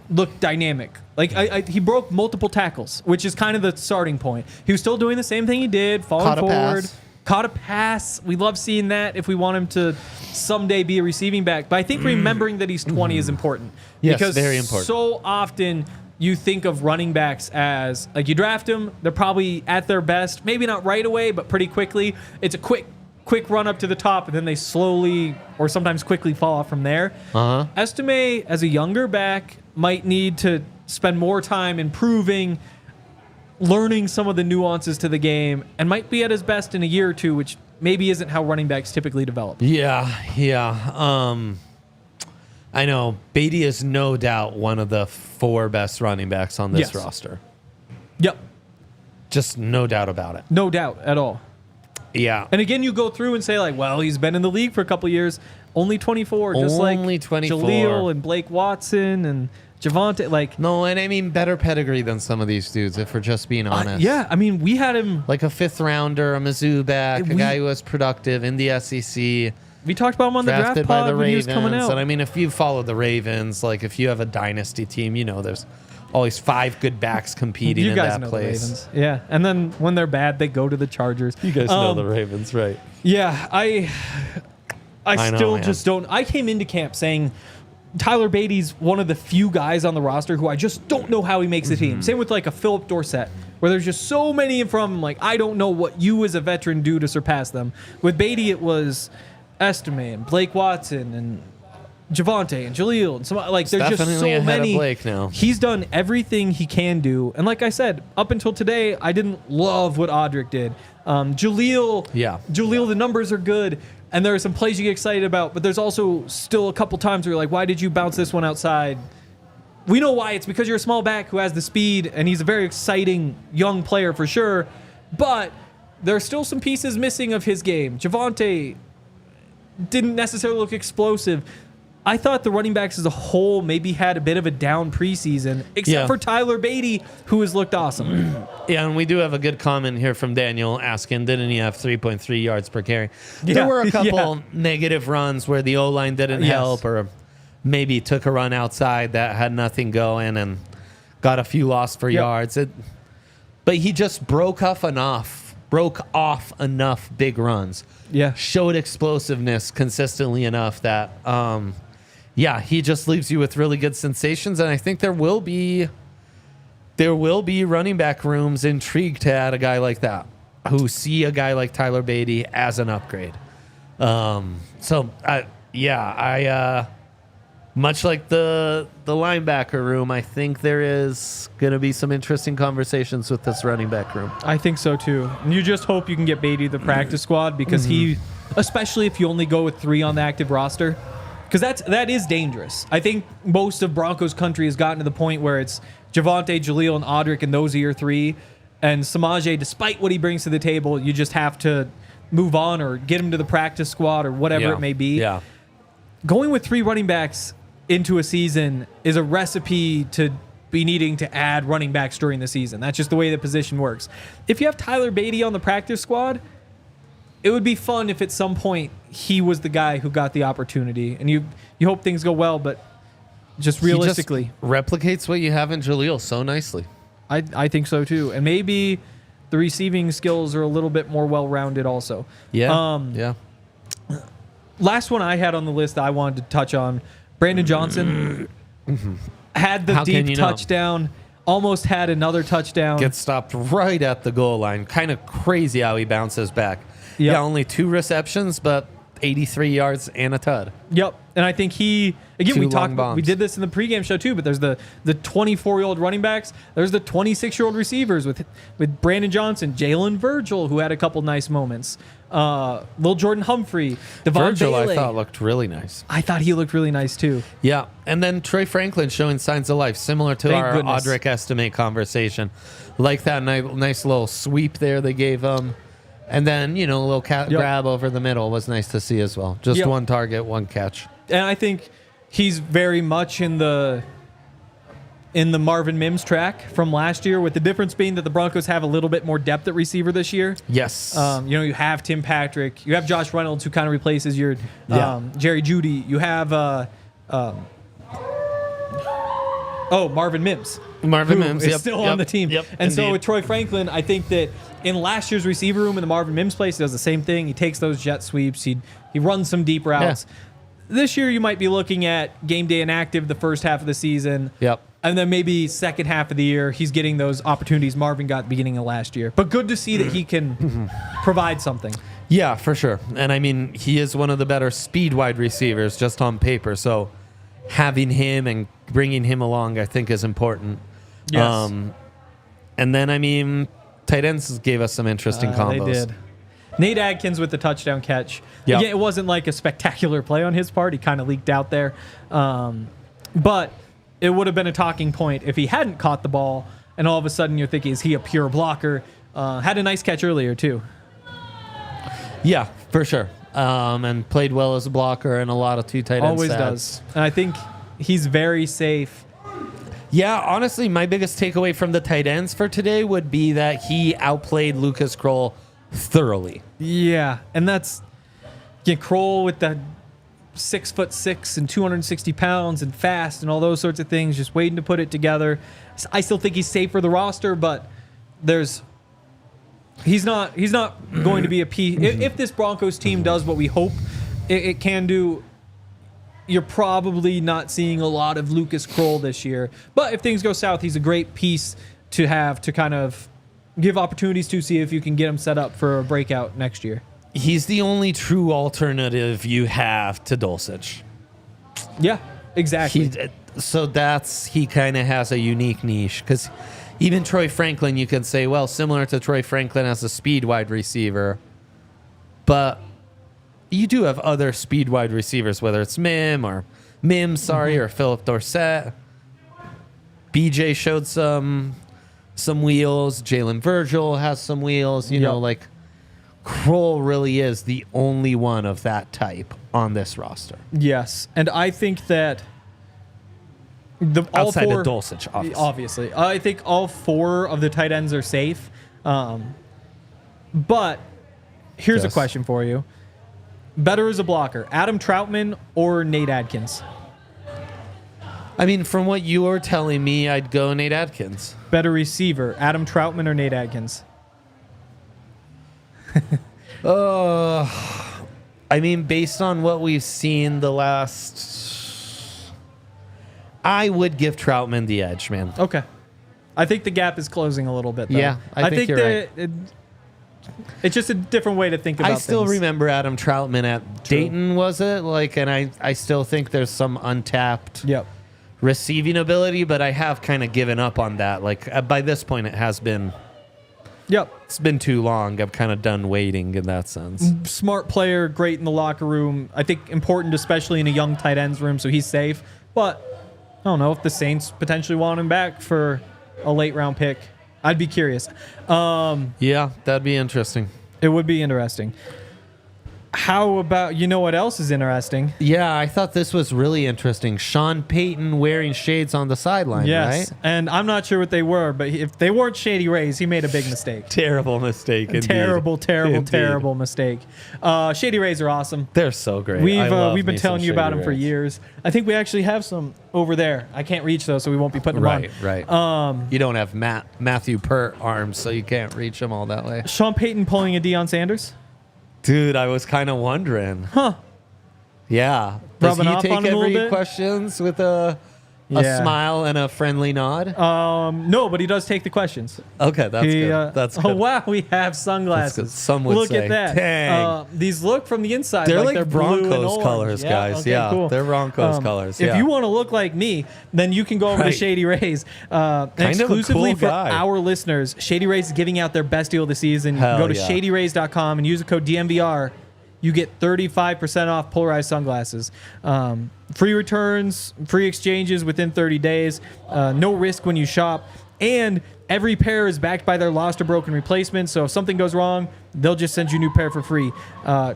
looked dynamic. Like he broke multiple tackles, which is kind of the starting point. He was still doing the same thing he did, falling forward. Caught a pass. We love seeing that if we want him to someday be a receiving back. But I think remembering that he's 20 is important. Yes, because very important. So often you think of running backs as, like, you draft them, they're probably at their best, maybe not right away, but pretty quickly. It's a quick run up to the top, and then they slowly or sometimes quickly fall off from there. Estime, as a younger back, might need to spend more time improving, learning some of the nuances to the game, and might be at his best in a year or two, which maybe isn't how running backs typically develop. Yeah. I know Beatty is no doubt one of the 4 best running backs on this roster. Yep. Just no doubt about it. No doubt at all. Yeah. And again, you go through and say, like, well, he's been in the league for a couple of years. Only 24. Just only like 24. Jaleel and Blake Watson and Javonte. Like, no, and I mean better pedigree than some of these dudes, if we're just being honest. I mean, we had him. Like a 5th rounder, a Mizzou back, a guy who was productive in the SEC. We talked about him on the draft pod when he was coming out. And I mean, if you follow the Ravens, like if you have a dynasty team, there's always 5 good backs competing in that place. The Ravens. Yeah, and then when they're bad, they go to the Chargers. You guys know the Ravens, right? Yeah, I still just don't. I came into camp saying Tyler Beatty's one of the few guys on the roster who I just don't know how he makes the team. Same with like a Philip Dorsett, where there's just so many from him. Like, I don't know what you as a veteran do to surpass them. With Beatty, it was Estime and Blake Watson and Javonte and Jaleel and some, like, there's just so many. Blake now. He's done everything he can do, and like I said, up until today, I didn't love what Audric did. Jaleel, the numbers are good, and there are some plays you get excited about, but there's also still a couple times where you're like, why did you bounce this one outside? We know why. It's because you're a small back who has the speed, and he's a very exciting young player for sure, but there are still some pieces missing of his game. Javonte didn't necessarily look explosive. I thought the running backs as a whole maybe had a bit of a down preseason, except for Tyler Beatty, who has looked awesome. Yeah, and we do have a good comment here from Daniel asking, didn't he have 3.3 yards per carry? There were a couple negative runs where the O-line didn't help, or maybe took a run outside that had nothing going and got a few lost for yards. But he just broke off enough big runs. Yeah. Showed explosiveness consistently enough that, he just leaves you with really good sensations. And I think there will be running back rooms intrigued to add a guy like that, who see a guy like Tyler Beatty as an upgrade. Much like the linebacker room, I think there is going to be some interesting conversations with this running back room. I think so too. And you just hope you can get Beatty the practice squad, because he, especially if you only go with 3 on the active roster, because that is dangerous. I think most of Broncos country has gotten to the point where it's Javonte, Jaleel, and Audric, and those are your 3. And Samaje, despite what he brings to the table, you just have to move on or get him to the practice squad or whatever it may be. Yeah. Going with 3 running backs into a season is a recipe to be needing to add running backs during the season. That's just the way the position works. If you have Tyler Beatty on the practice squad, it would be fun if at some point he was the guy who got the opportunity, and you hope things go well, but just realistically. He just replicates what you have in Jaleel so nicely. I think so too. And maybe the receiving skills are a little bit more well-rounded also. Yeah. Yeah. Last one I had on the list that I wanted to touch on, Brandon Johnson had the deep touchdown, almost had another touchdown. Gets stopped right at the goal line. Kind of crazy how he bounces back. Yep. Yeah, only 2 receptions, but 83 yards and a tud. Yep. And I think we did this in the pregame show too, but there's the 24-year-old running backs. There's the 26-year-old receivers with Brandon Johnson, Jalen Virgil, who had a couple nice moments. Lil Jordan Humphrey, Levelle Bailey. I thought looked really nice. I thought he looked really nice too. Yeah. And then Troy Franklin showing signs of life, similar to our Audric estimate conversation. Like that nice little sweep there they gave him. And then, a little grab over the middle was nice to see as well. Just one target, one catch. And I think he's very much in the Marvin Mims track from last year, with the difference being that the Broncos have a little bit more depth at receiver this year. Yes. You have Tim Patrick. You have Josh Reynolds, who kind of replaces your Jerry Jeudy. You have Marvin Mims. Marvin Mims is still on the team. Yep, and so with Troy Franklin, I think that in last year's receiver room in the Marvin Mims place, he does the same thing. He takes those jet sweeps. He runs some deep routes. Yeah. This year, you might be looking at game day inactive the first half of the season. Yep. And then maybe second half of the year, he's getting those opportunities Marvin got at the beginning of last year. But good to see that he can provide something. Yeah, for sure. And I mean, he is one of the better speed wide receivers just on paper. So having him and bringing him along, I think, is important. Yes. And then, I mean, tight ends gave us some interesting combos. They did. Nate Adkins with the touchdown catch. Yep. Again, it wasn't like a spectacular play on his part. He kind of leaked out there. But it would have been a talking point if he hadn't caught the ball, and all of a sudden you're thinking, is he a pure blocker? Had a nice catch earlier, too. Yeah, for sure. And played well as a blocker and a lot of 2 tight ends. Always does. And I think he's very safe. Yeah, honestly, my biggest takeaway from the tight ends for today would be that he outplayed Lucas Kroll thoroughly. Yeah, and that's Kroll with the 6'6" and 260 pounds and fast and all those sorts of things, just waiting to put it together. I still think he's safe for the roster, but he's not going to be a piece. If this Broncos team does what we hope it can do, you're probably not seeing a lot of Lucas Kroll this year. But if things go south, he's a great piece to have to kind of give opportunities to, see if you can get him set up for a breakout next year. He's the only true alternative you have to Dulcich. Yeah, exactly. He kind of has a unique niche, because even Troy Franklin, you can say, well, similar to Troy Franklin as a speed wide receiver, but you do have other speed wide receivers, whether it's Mims or Philip Dorsett. BJ showed some wheels. Jalen Virgil has some wheels. You know, Kroll really is the only one of that type on this roster. Yes, and I think that outside of Dulcich, obviously, I think all 4 of the tight ends are safe. But here's a question for you: better as a blocker, Adam Troutman or Nate Adkins? I mean, from what you were telling me, I'd go Nate Adkins. Better receiver, Adam Troutman or Nate Adkins? I mean, based on what we've seen the last, I would give Troutman the edge, man. Okay. I think the gap is closing a little bit, though. Yeah, I think you're right. It's just a different way to think about things. I still remember Adam Troutman at Dayton, was it? And I still think there's some untapped receiving ability, but I have kind of given up on that. By this point, it has been... It's been too long. I'm kind of done waiting in that sense. Smart player, great in the locker room. I think important, especially in a young tight ends room, so he's safe. But I don't know if the Saints potentially want him back for a late round pick. I'd be curious. Yeah, that'd be interesting. It would be interesting. How about, you know what else is interesting? Yeah, I thought this was really interesting. Sean Payton wearing shades on the sideline, Yes. right? And I'm not sure what they were, but if they weren't Shady Rays, he made a big mistake. Terrible mistake. Indeed. Terrible mistake. Shady Rays are awesome. They're so great. We've been telling you about them for years. I think we actually have some over there. I can't reach those, so we won't be putting them on. Right. You don't have Matthew Pert arms, so you can't reach them all that way. Sean Payton pulling a Deion Sanders? Dude, I was kind of wondering. Huh. Yeah. Does Rubbing he off take on him a little every bit? questions with a smile and a friendly nod? No, but he does take the questions. Okay, that's good. That's good. Oh, wow, we have sunglasses. That's good. Some would Look say, at that. dang. These look from the inside They're like like blue and Broncos orange. colors, guys. Okay, Yeah, cool. they're Broncos colors. If Yeah. you want to look like me, then you can go over to Right. Shady Rays. of a Exclusively cool for guy. our listeners, Shady Rays is giving out their best deal of the season. Hell Go to yeah. shadyrays.com and use the code DNVR. You get 35% off polarized sunglasses. Free returns, free exchanges within 30 days. No risk when you shop. And every pair is backed by their lost or broken replacement. So if something goes wrong, they'll just send you a new pair for free.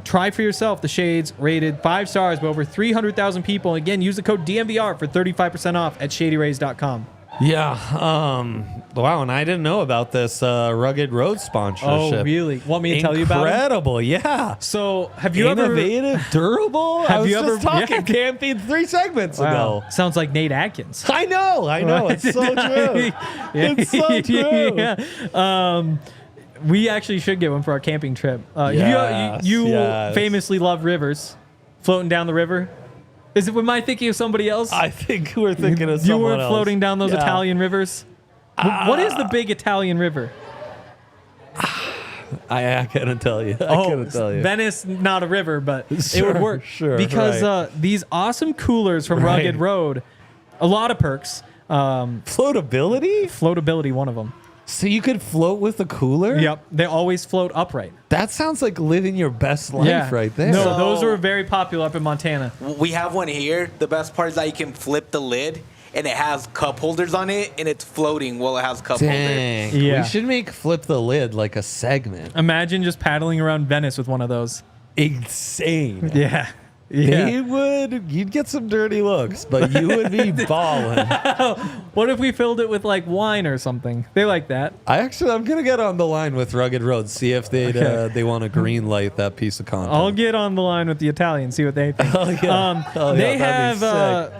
Try for yourself the shades rated 5 stars by over 300,000 people. Again, use the code DNVR for 35% off at shadyrays.com. Yeah. Wow, and I didn't know about this Rugged Road sponsorship. Oh, really? Want me to tell you about it? Incredible, yeah. So have you ever... Innovative, durable? I Have was you just ever- talking yeah. camping 3 segments Wow. ago. Sounds like Nate Atkins. I know. It's so true. It's so true. Yeah. We actually should get one for our camping trip. Yes, you yes. famously love rivers, floating down the river. Am I thinking of somebody else? I think we're thinking of you someone were else. floating down those Yeah. Italian rivers. What is the big Italian river? I couldn't tell you. I couldn't tell you. Venice, not a river, but it Sure, would work. sure, Because right. these awesome coolers from Right. Rugged Road, a lot of perks. Floatability? Floatability, one of them. So you could float with a cooler? Yep, they always float upright. That sounds like living your best life right there. No, So- those are very popular up in Montana. We have one here. The best part is that you can flip the lid, and it has cup holders on it, and it's floating while it has cup holders. Dang. Yeah. We should make Flip the Lid like a segment. Imagine just paddling around Venice with one of those. Insane. Yeah. You'd get some dirty looks, but you would be balling. What if we filled it with like wine or something? They like that. I'm going to get on the line with Rugged Road, see if Okay. they want to green light that piece of content. I'll get on the line with the Italians, see what they think. Oh, yeah. They that'd be have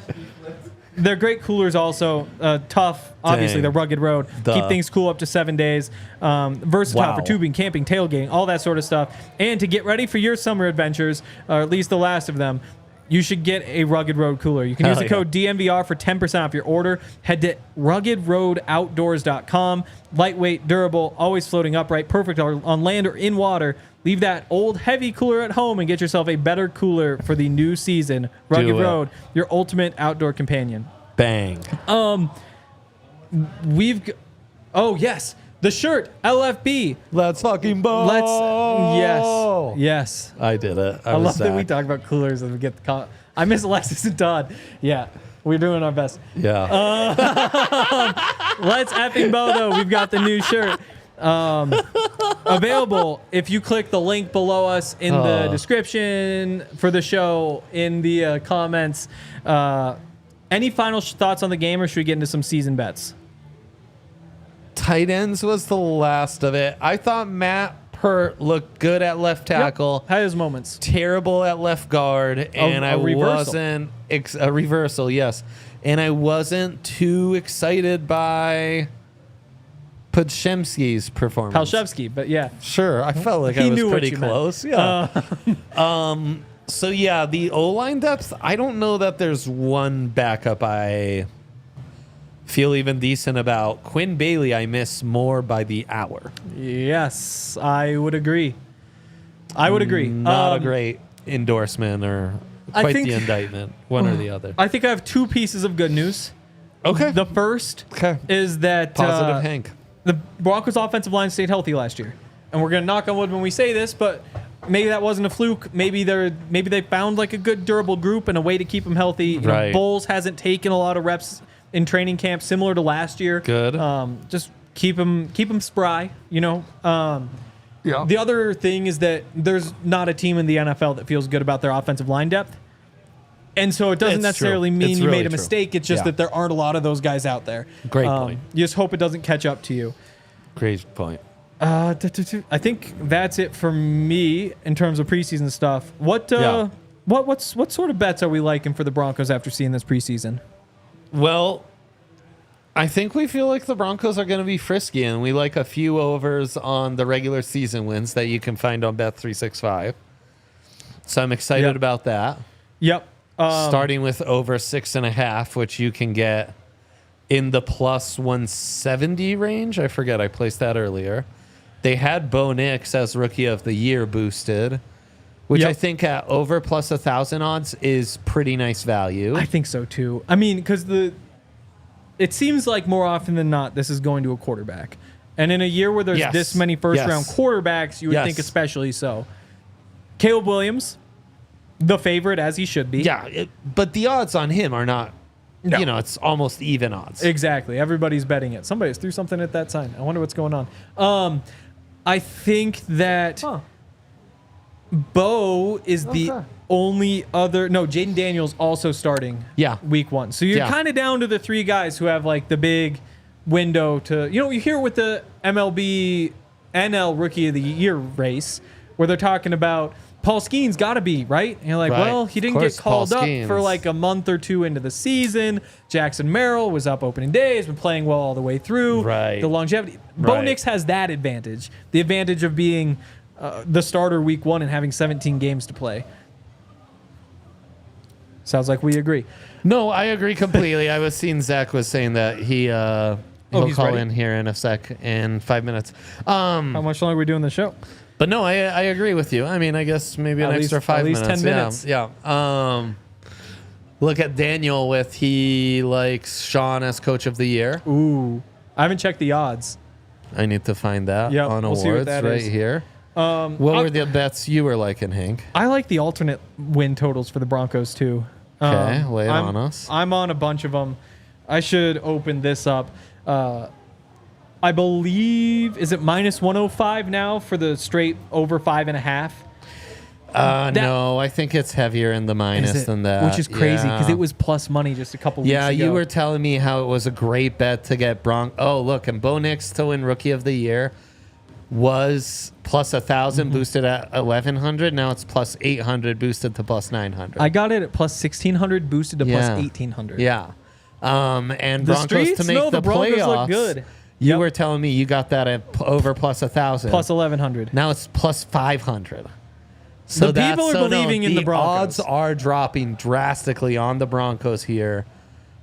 they're great coolers also. Tough, obviously, Dang. the Rugged Road. Duh. Keep things cool up to 7 days. Versatile Wow. for tubing, camping, tailgating, all that sort of stuff. And to get ready for your summer adventures, or at least the last of them, you should get a Rugged Road cooler. You can use Hell the code DNVR for 10% off your order. Head to ruggedroadoutdoors.com. Lightweight, durable, always floating upright, perfect on land or in water. Leave that old heavy cooler at home and get yourself a better cooler for the new season. Rugged Do it. Road, your ultimate outdoor companion. Bang. Oh yes, the shirt LFB. Let's fucking ball. Yes. I did it. I love that we talk about coolers and we get the. I miss Alexis and Todd. Yeah, we're doing our best. Yeah. Let's effing bow though. We've got the new shirt. Available if you click the link below us in the description for the show, in the comments. Any final thoughts on the game, or should we get into some season bets? Tight ends was the last of it. I thought Matt Pert looked good at left tackle. Yep. Had his moments. Terrible at left guard, and I wasn't a reversal. Yes, and I wasn't too excited by Podshemski's performance. Palshevsky, but yeah. Sure, I felt like He I was knew what pretty you meant. close. Yeah. So yeah, the O-line depth. I don't know that there's one backup I feel even decent about. Quinn Bailey, I miss more by the hour. Yes, I would agree. Not a great endorsement or I quite think- the indictment, one or the other. I think I have 2 pieces of good news. Okay. The first Okay. is that Positive Hank. the Broncos offensive line stayed healthy last year. And we're going to knock on wood when we say this, but maybe that wasn't a fluke. Maybe they found like a good durable group and a way to keep them healthy. You know, Right. Bowles hasn't taken a lot of reps in training camp, similar to last year. Good. Just keep them spry, you know. Yeah. The other thing is that there's not a team in the NFL that feels good about their offensive line depth. And so it doesn't It's necessarily true. mean It's you really made a true. mistake. It's just Yeah. that there aren't a lot of those guys out there. Great point. You just hope it doesn't catch up to you. Great point. I think that's it for me in terms of preseason stuff. What sort of bets are we liking for the Broncos after seeing this preseason? Well, I think we feel like the Broncos are going to be frisky, and we like a few overs on the regular season wins that you can find on Bet365. So I'm excited about that. Yep. Starting with over 6.5, which you can get in the plus 170 range. I forget, I placed that earlier. They had Bo Nix as Rookie of the Year boosted, which I think at over plus 1,000 odds is pretty nice value. I think so too. I mean, because it seems like more often than not, this is going to a quarterback. And in a year where there's this many first-round quarterbacks, you would think especially so. Caleb Williams, the favorite, as he should be. Yeah, but the odds on him are not, it's almost even odds. Exactly. Everybody's betting it. Somebody threw something at that sign. I wonder what's going on. I think that Bo is the only other. No, Jaden Daniels also starting week 1. So you're kind of down to the 3 guys who have like the big window to, you hear with the MLB NL Rookie of the Year race where they're talking about Paul Skeens got to be, right? And you're like, well, he didn't get called up for like a month or 2 into the season. Jackson Merrill was up opening day, has been playing well all the way through. Right. The longevity. Bo Nix has that advantage. The advantage of being the starter week 1 and having 17 games to play. Sounds like we agree. No, I agree completely. I was seeing Zach was saying that he'll call ready? in here in a sec, in 5 minutes. How much longer are we doing the show? But no, I agree with you. I mean, I guess maybe an extra 5 minutes. At least 10 minutes. Yeah. Look at Daniel with he likes Sean as Coach of the Year. Ooh. I haven't checked the odds. I need to find that on we'll see what awards that right is. here. What were the bets you were liking, Hank? I like the alternate win totals for the Broncos too. Okay, lay it on us. I'm on a bunch of them. I should open this up. I believe, is it minus 105 now for the straight over 5.5? No, I think it's heavier in the minus than that. Which is crazy because it was plus money just a couple weeks ago. Yeah, you were telling me how it was a great bet to get Oh, look, and Bo Nix to win Rookie of the Year was plus 1,000 boosted at 1,100. Now it's plus 800 boosted to plus 900. I got it at plus 1,600 boosted to plus 1,800. Yeah. And The Broncos streets? to make No, the the Broncos playoffs. look good. You were telling me you got that at over plus 1,000. Plus 1,100. Now it's plus 500. So The people are believing in the Broncos. Odds are dropping drastically on the Broncos here.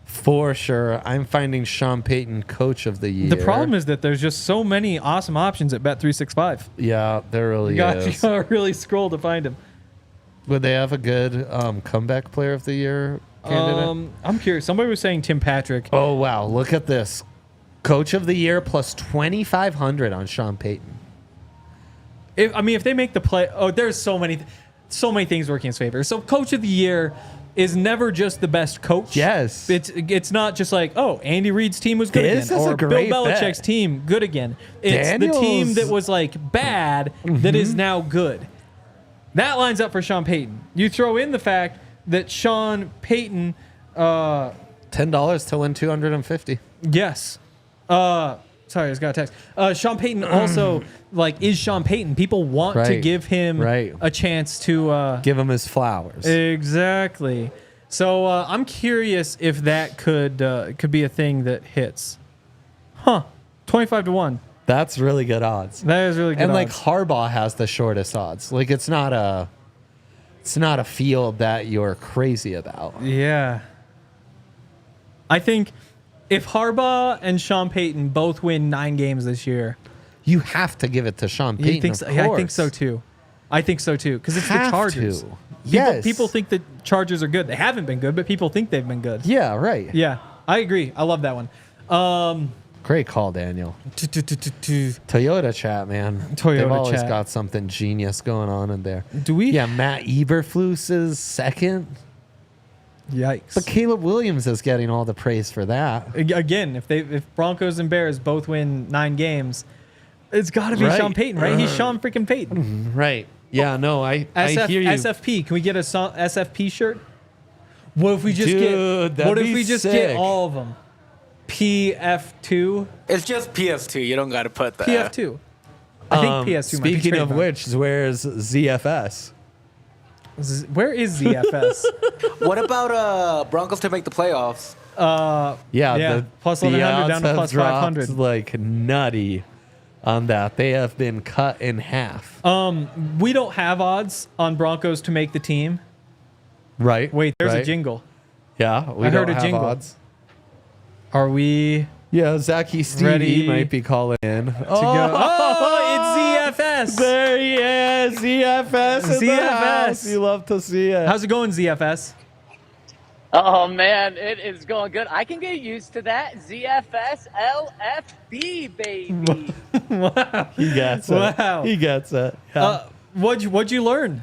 For sure. I'm finding Sean Payton Coach of the Year. The problem is that there's just so many awesome options at Bet365. Yeah, there really You is. gotta really scroll to find him. Would they have a good comeback player of the year candidate? I'm curious. Somebody was saying Tim Patrick. Oh, wow. Look at this. Coach of the Year plus 2,500 on Sean Payton. If they make the play, there's so many things working in his favor. So Coach of the Year is never just the best coach. Yes. It's not just like, Andy Reid's team was good This again, is or a great Bill Belichick's bet. team good again. It's Daniels. the team that was like bad that is now good. That lines up for Sean Payton. You throw in the fact that Sean Payton, $10 to win 250. yes. Sorry, I just got a text. Sean Payton also is Sean Payton. People want to Right. give him Right. a chance to Give him his flowers. exactly. So I'm curious if that could be a thing that hits. 25 to 1. That's really good odds. That is really good. And odds. Harbaugh has the shortest odds. Like it's not a field that you're crazy about. Yeah. I think if Harbaugh and Sean Payton both win 9 games this year, You have to give it to Sean Payton. you think so? Of Yeah, I course. think so too. Because it's the Have Chargers. to. Yes. People think the Chargers are good. They haven't been good, but people think they've been good. Yeah, right. Yeah, I agree. I love that one. Great call, Daniel. Do Toyota chat, man. Toyota They've always chat. got something genius going on in there. we? Yeah, Matt Eberflus is second, Yikes. but Caleb Williams is getting all the praise for that. Again, if Broncos and Bears both win 9 games, It's got to be Right. Sean Payton, right? He's Sean freaking Payton. Right. Yeah, no, I hear you. SFP. Can we get a SFP shirt? What if we just Dude, get? What that'd if be we just sick. get all of them? PF2. It's just PS2. You don't got to put that. PF2. I think PS2 might be Speaking of trademarked. which, where's ZFS? Where is ZFS? What about Broncos to make the playoffs? Yeah, plus the 1100 down odds to have plus dropped 500. like nutty on that. They have been cut in half. We don't have odds on Broncos to make the team. Right. Wait, there's a right. jingle. Yeah, we I don't heard a have jingle. odds. Are we Yeah, Zachy Stevie Ready might be calling in. to go? Oh, it's ZFS. There he is. ZFS in the ZFS. house. You love to see it. How's it going, ZFS? Oh man, it is going good. I can get used to that. ZFS LFB, baby. Wow. He gets it. Wow. He gets it. Yeah. What'd you learn?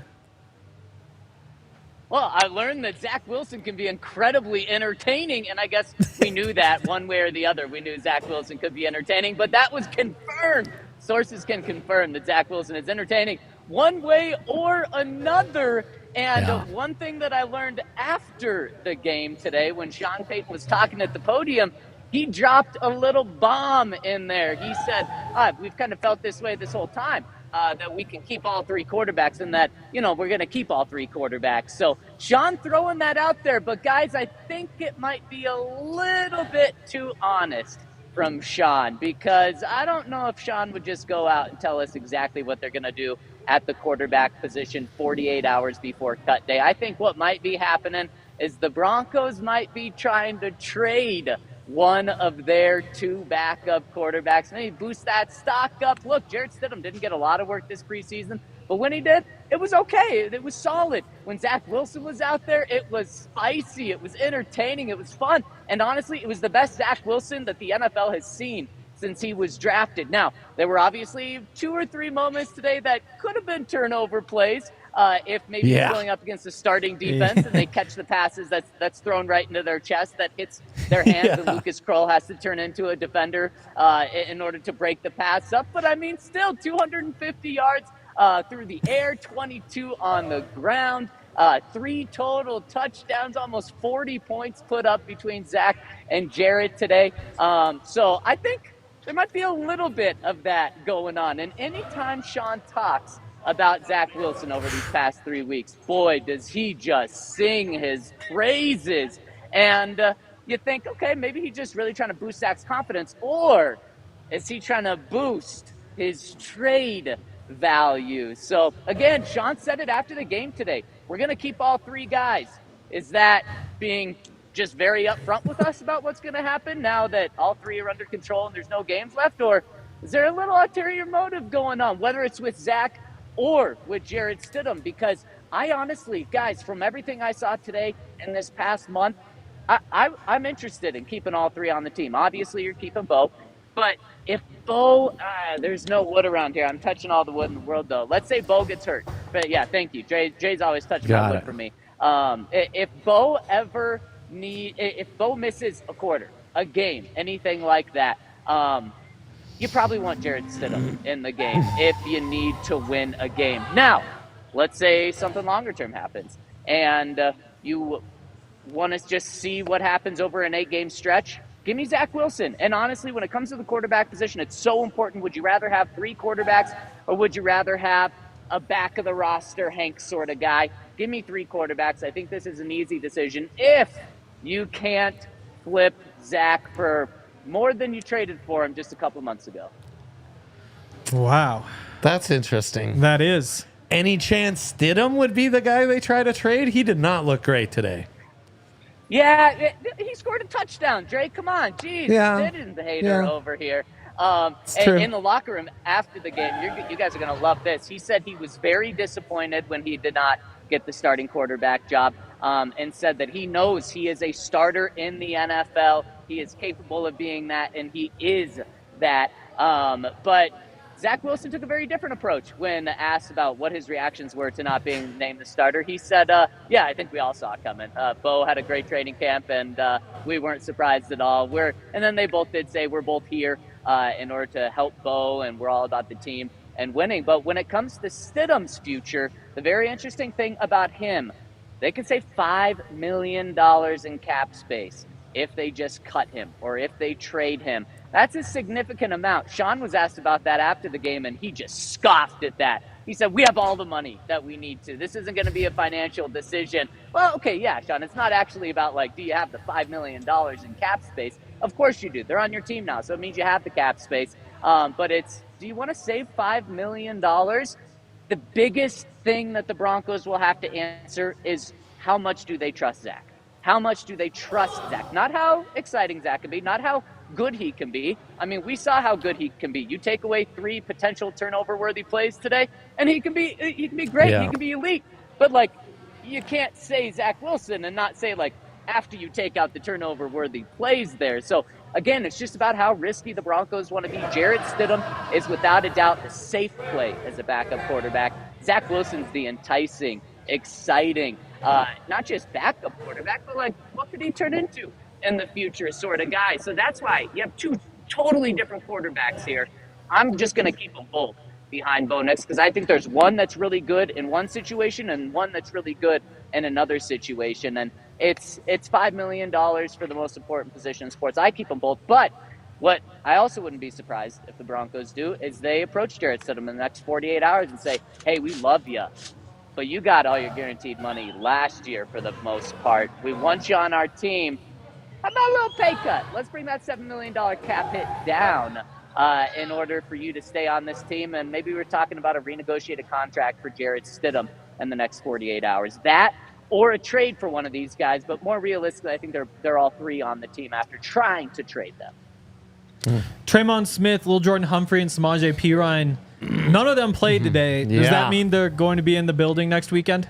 Well, I learned that Zach Wilson can be incredibly entertaining, and I guess we knew that one way or the other. We knew Zach Wilson could be entertaining, but that was confirmed. Sources can confirm that Zach Wilson is entertaining one way or another. And Yeah. one thing that I learned after the game today, when Sean Payton was talking at the podium, he dropped a little bomb in there. He said, we've kind of felt this way this whole time, that we can keep all three quarterbacks and that, we're going to keep all three quarterbacks. So Sean throwing that out there. But, guys, I think it might be a little bit too honest from Sean, because I don't know if Sean would just go out and tell us exactly what they're going to do at the quarterback position 48 hours before cut day. I think what might be happening is the Broncos might be trying to trade one of their two backup quarterbacks. Maybe boost that stock up. Look, Jarrett Stidham didn't get a lot of work this preseason, but when he did, it was okay. It was solid. When Zach Wilson was out there, it was spicy. It was entertaining. It was fun. And honestly, it was the best Zach Wilson that the NFL has seen since he was drafted. Now, there were obviously 2 or 3 moments today that could have been turnover plays. If maybe you're going up against a starting defense and they catch the passes that's thrown right into their chest that hits their hands, and Lucas Kroll has to turn into a defender in order to break the pass up. But I mean, still 250 yards through the air, 22 on the ground, 3 total touchdowns, almost 40 points put up between Zach and Jared today. So I think there might be a little bit of that going on. And anytime Sean talks about Zach Wilson over these past 3 weeks, boy, does he just sing his praises. And you think, okay, maybe he's just really trying to boost Zach's confidence, or is he trying to boost his trade value? So again, Sean said it after the game today. We're going to keep all 3 guys. Is that being just very upfront with us about what's going to happen now that all 3 are under control and there's no games left? Or is there a little ulterior motive going on, whether it's with Zach or with Jarrett Stidham? Because I honestly, guys, from everything I saw today in this past month, I'm interested in keeping all 3 on the team. Obviously, you're keeping Bo. But if Bo, there's no wood around here. I'm touching all the wood in the world, though. Let's say Bo gets hurt. But yeah, thank you. Jay's always touching my wood for me. If Bo if Bo misses a quarter, a game, anything like that, you probably want Jarrett Stidham in the game if you need to win a game. Now, let's say something longer term happens and you want to just see what happens over an 8-game stretch. Give me Zach Wilson. And honestly, when it comes to the quarterback position, it's so important. Would you rather have 3 quarterbacks, or would you rather have a back of the roster Hank sort of guy? Give me 3 quarterbacks. I think this is an easy decision if you can't flip Zach for more than you traded for him just a couple months ago. Wow. That's interesting. That is. Any chance Stidham would be the guy they try to trade? He did not look great today. Yeah, he scored a touchdown. Drake, come on. Jeez, Stidham's the hater over here. And in the locker room after the game, you guys are going to love this. He said he was very disappointed when he did not get the starting quarterback job, and said that he knows he is a starter in the NFL. He is capable of being that, and he is that. But Zach Wilson took a very different approach when asked about what his reactions were to not being named the starter. He said, yeah, I think we all saw it coming. Bo had a great training camp, and we weren't surprised at all. And then they both did say we're both here in order to help Bo, and we're all about the team and winning. But when it comes to Stidham's future, the very interesting thing about him, they can save $5 million in cap space if they just cut him or if they trade him. That's a significant amount. Sean was asked about that after the game, and he just scoffed at that. He said, we have all the money that we need to. This isn't going to be a financial decision. Well, okay, yeah, Sean, it's not actually about, like, do you have the $5 million in cap space? Of course you do. They're on your team now, so it means you have the cap space. But it's, do you want to save $5 million? The biggest thing that the Broncos will have to answer is how much do they trust Zac? How much do they trust Zac? Not how exciting Zac can be, not how good he can be. I mean, we saw how good he can be. You take away 3 potential turnover-worthy plays today, and he can be great. Yeah. He can be elite. But, like, you can't say Zach Wilson and not say, like, after you take out the turnover-worthy plays there. So, again, it's just about how risky the Broncos want to be. Jarrett Stidham is without a doubt the safe play as a backup quarterback. Zach Wilson's the enticing, exciting, not just backup quarterback, but, like, what could he turn into in the future sort of guy? So that's why you have 2 totally different quarterbacks here. I'm just going to keep them both behind Bo Nix because I think there's one that's really good in one situation and one that's really good in another situation. And it's $5 million for the most important position in sports. I keep them both. But what I also wouldn't be surprised if the Broncos do is they approach Jarrett Stidham in the next 48 hours and say, hey, we love you, but you got all your guaranteed money last year for the most part. We want you on our team. How about a little pay cut? Let's bring that $7 million cap hit down in order for you to stay on this team. And maybe we're talking about a renegotiated contract for Jarrett Stidham in the next 48 hours. That or a trade for one of these guys. But more realistically, I think they're all 3 on the team after trying to trade them. Tremon Smith, Lil Jordan Humphrey, and Samaje Perine, none of them played today. Does Yeah. that mean they're going to be in the building next weekend?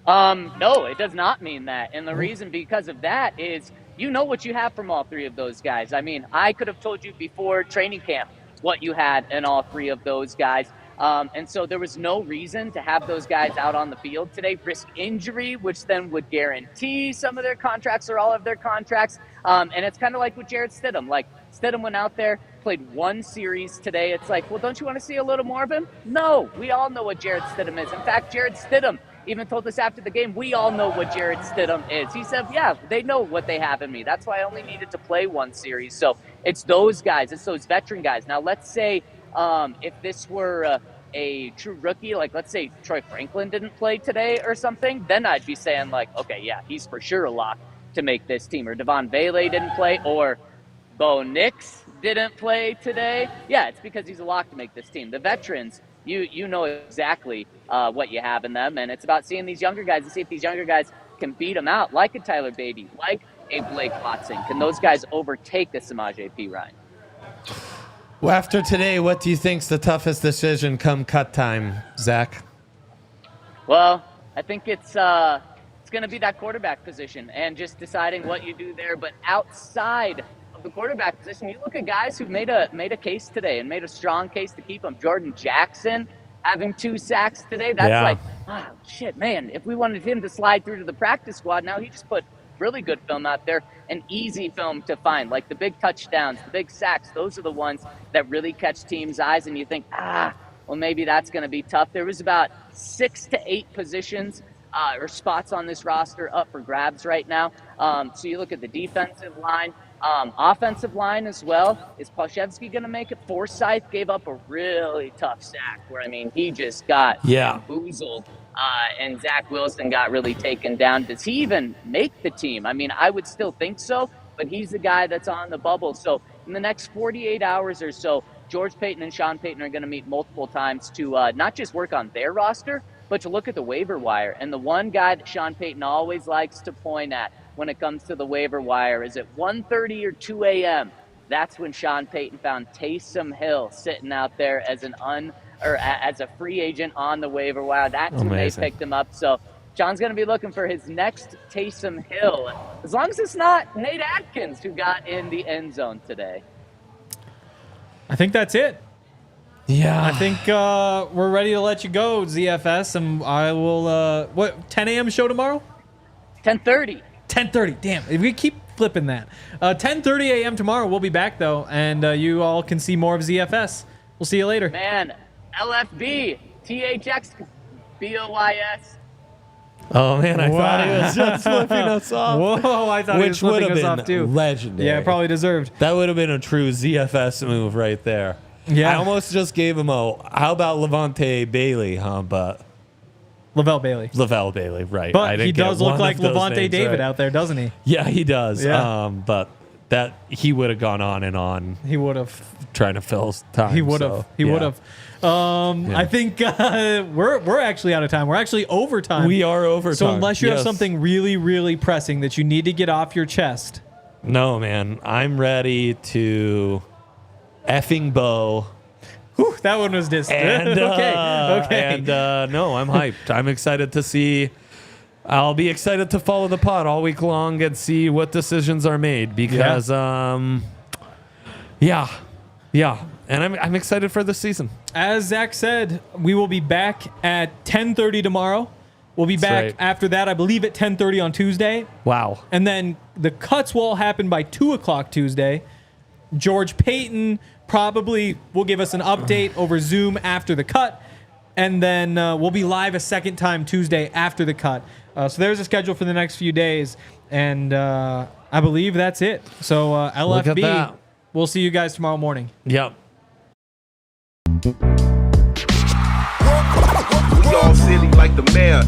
No, it does not mean that. And the reason because of that is you know what you have from all 3 of those guys. I mean, I could have told you before training camp what you had in all 3 of those guys. And so there was no reason to have those guys out on the field today, risk injury, which then would guarantee some of their contracts or all of their contracts. And it's kind of like with Jarrett Stidham. Like, Stidham went out there, played 1 series today. It's like, well, don't you want to see a little more of him? No, we all know what Jarrett Stidham is. In fact, Jarrett Stidham even told us after the game, we all know what Jarrett Stidham is. He said, yeah, they know what they have in me. That's why I only needed to play 1 series. So it's those guys. It's those veteran guys. Now, let's say if this were a true rookie, like let's say Troy Franklin didn't play today or something, then I'd be saying like, okay, yeah, he's for sure a lock to make this team. Or Levelle Bailey didn't play, or Bo Nix didn't play today. Yeah, it's because he's a lock to make this team. The veterans, you know exactly what you have in them, and it's about seeing these younger guys and see if these younger guys can beat them out, like a Tyler Beatty, like a Blake Watson. Can those guys overtake a Samaje Perine? Well, after today, what do you think's the toughest decision come cut time, Zach? Well, I think it's going to be that quarterback position and just deciding what you do there. But outside of the quarterback position, you look at guys who've made a case today and made a strong case to keep them. Jordan Jackson having 2 sacks today. That's like, oh, shit, man. If we wanted him to slide through to the practice squad, now he just put really good film out there, an easy film to find, like the big touchdowns, the big sacks. Those are the ones that really catch teams' eyes, and you think, well, maybe that's going to be tough. There was about 6 to 8 positions or spots on this roster up for grabs right now. So you look at the defensive line, offensive line as well. Is Palshevsky going to make it? Forsythe gave up a really tough sack where, I mean, he just got bamboozled. And Zach Wilson got really taken down. Does he even make the team? I mean, I would still think so, but he's the guy that's on the bubble. So in the next 48 hours or so, George Paton and Sean Payton are going to meet multiple times to not just work on their roster, but to look at the waiver wire. And the one guy that Sean Payton always likes to point at when it comes to the waiver wire is at 1:30 or 2 a.m. That's when Sean Payton found Taysom Hill sitting out there as as a free agent on the waiver wire. That's when they picked him up. So John's going to be looking for his next Taysom Hill, as long as it's not Nate Atkins who got in the end zone today. I think that's it. Yeah. I think we're ready to let you go, ZFS, and I will, 10 a.m. show tomorrow? 10:30. 10:30. Damn. If we keep flipping that. 10:30 a.m. tomorrow. We'll be back, though, and you all can see more of ZFS. We'll see you later. Man, LFB, THX, BOYS. Oh, man, I thought he was just flipping us off. Whoa, I thought he was Which would flipping have us been off, too. legendary. Yeah, probably deserved. That would have been a true ZFS move right there. Yeah. I almost just gave him how about Levante Bailey, huh? But Levelle Bailey. Levelle Bailey, right. I But didn't he get does look one like of those Levante names David right. out there, doesn't he? Yeah, he does. Yeah. But that he would have gone on and on He would have. trying to fill time. He would have. so, He yeah. would have. I think we're actually out of time. We're actually overtime. We are overtime. So unless you have yes. something really, really pressing that you need to get off your chest, No, man. I'm ready to effing bow. whew, that one was distant. And, okay. And no, I'm hyped. I'm excited to see. I'll be excited to follow the pod all week long and see what decisions are made because, yeah. And I'm excited for the season. As Zach said, we will be back at 10:30 tomorrow. We'll be That's back right. after that, I believe, at 10:30 on Tuesday. Wow. And then the cuts will all happen by 2 o'clock Tuesday. George Payton probably will give us an update over Zoom after the cut. And then we'll be live a second time Tuesday after the cut. So there's a schedule for the next few days. And I believe that's it. So Look at LFB, that. we'll see you guys tomorrow morning. Yep. We all silly like the mayor.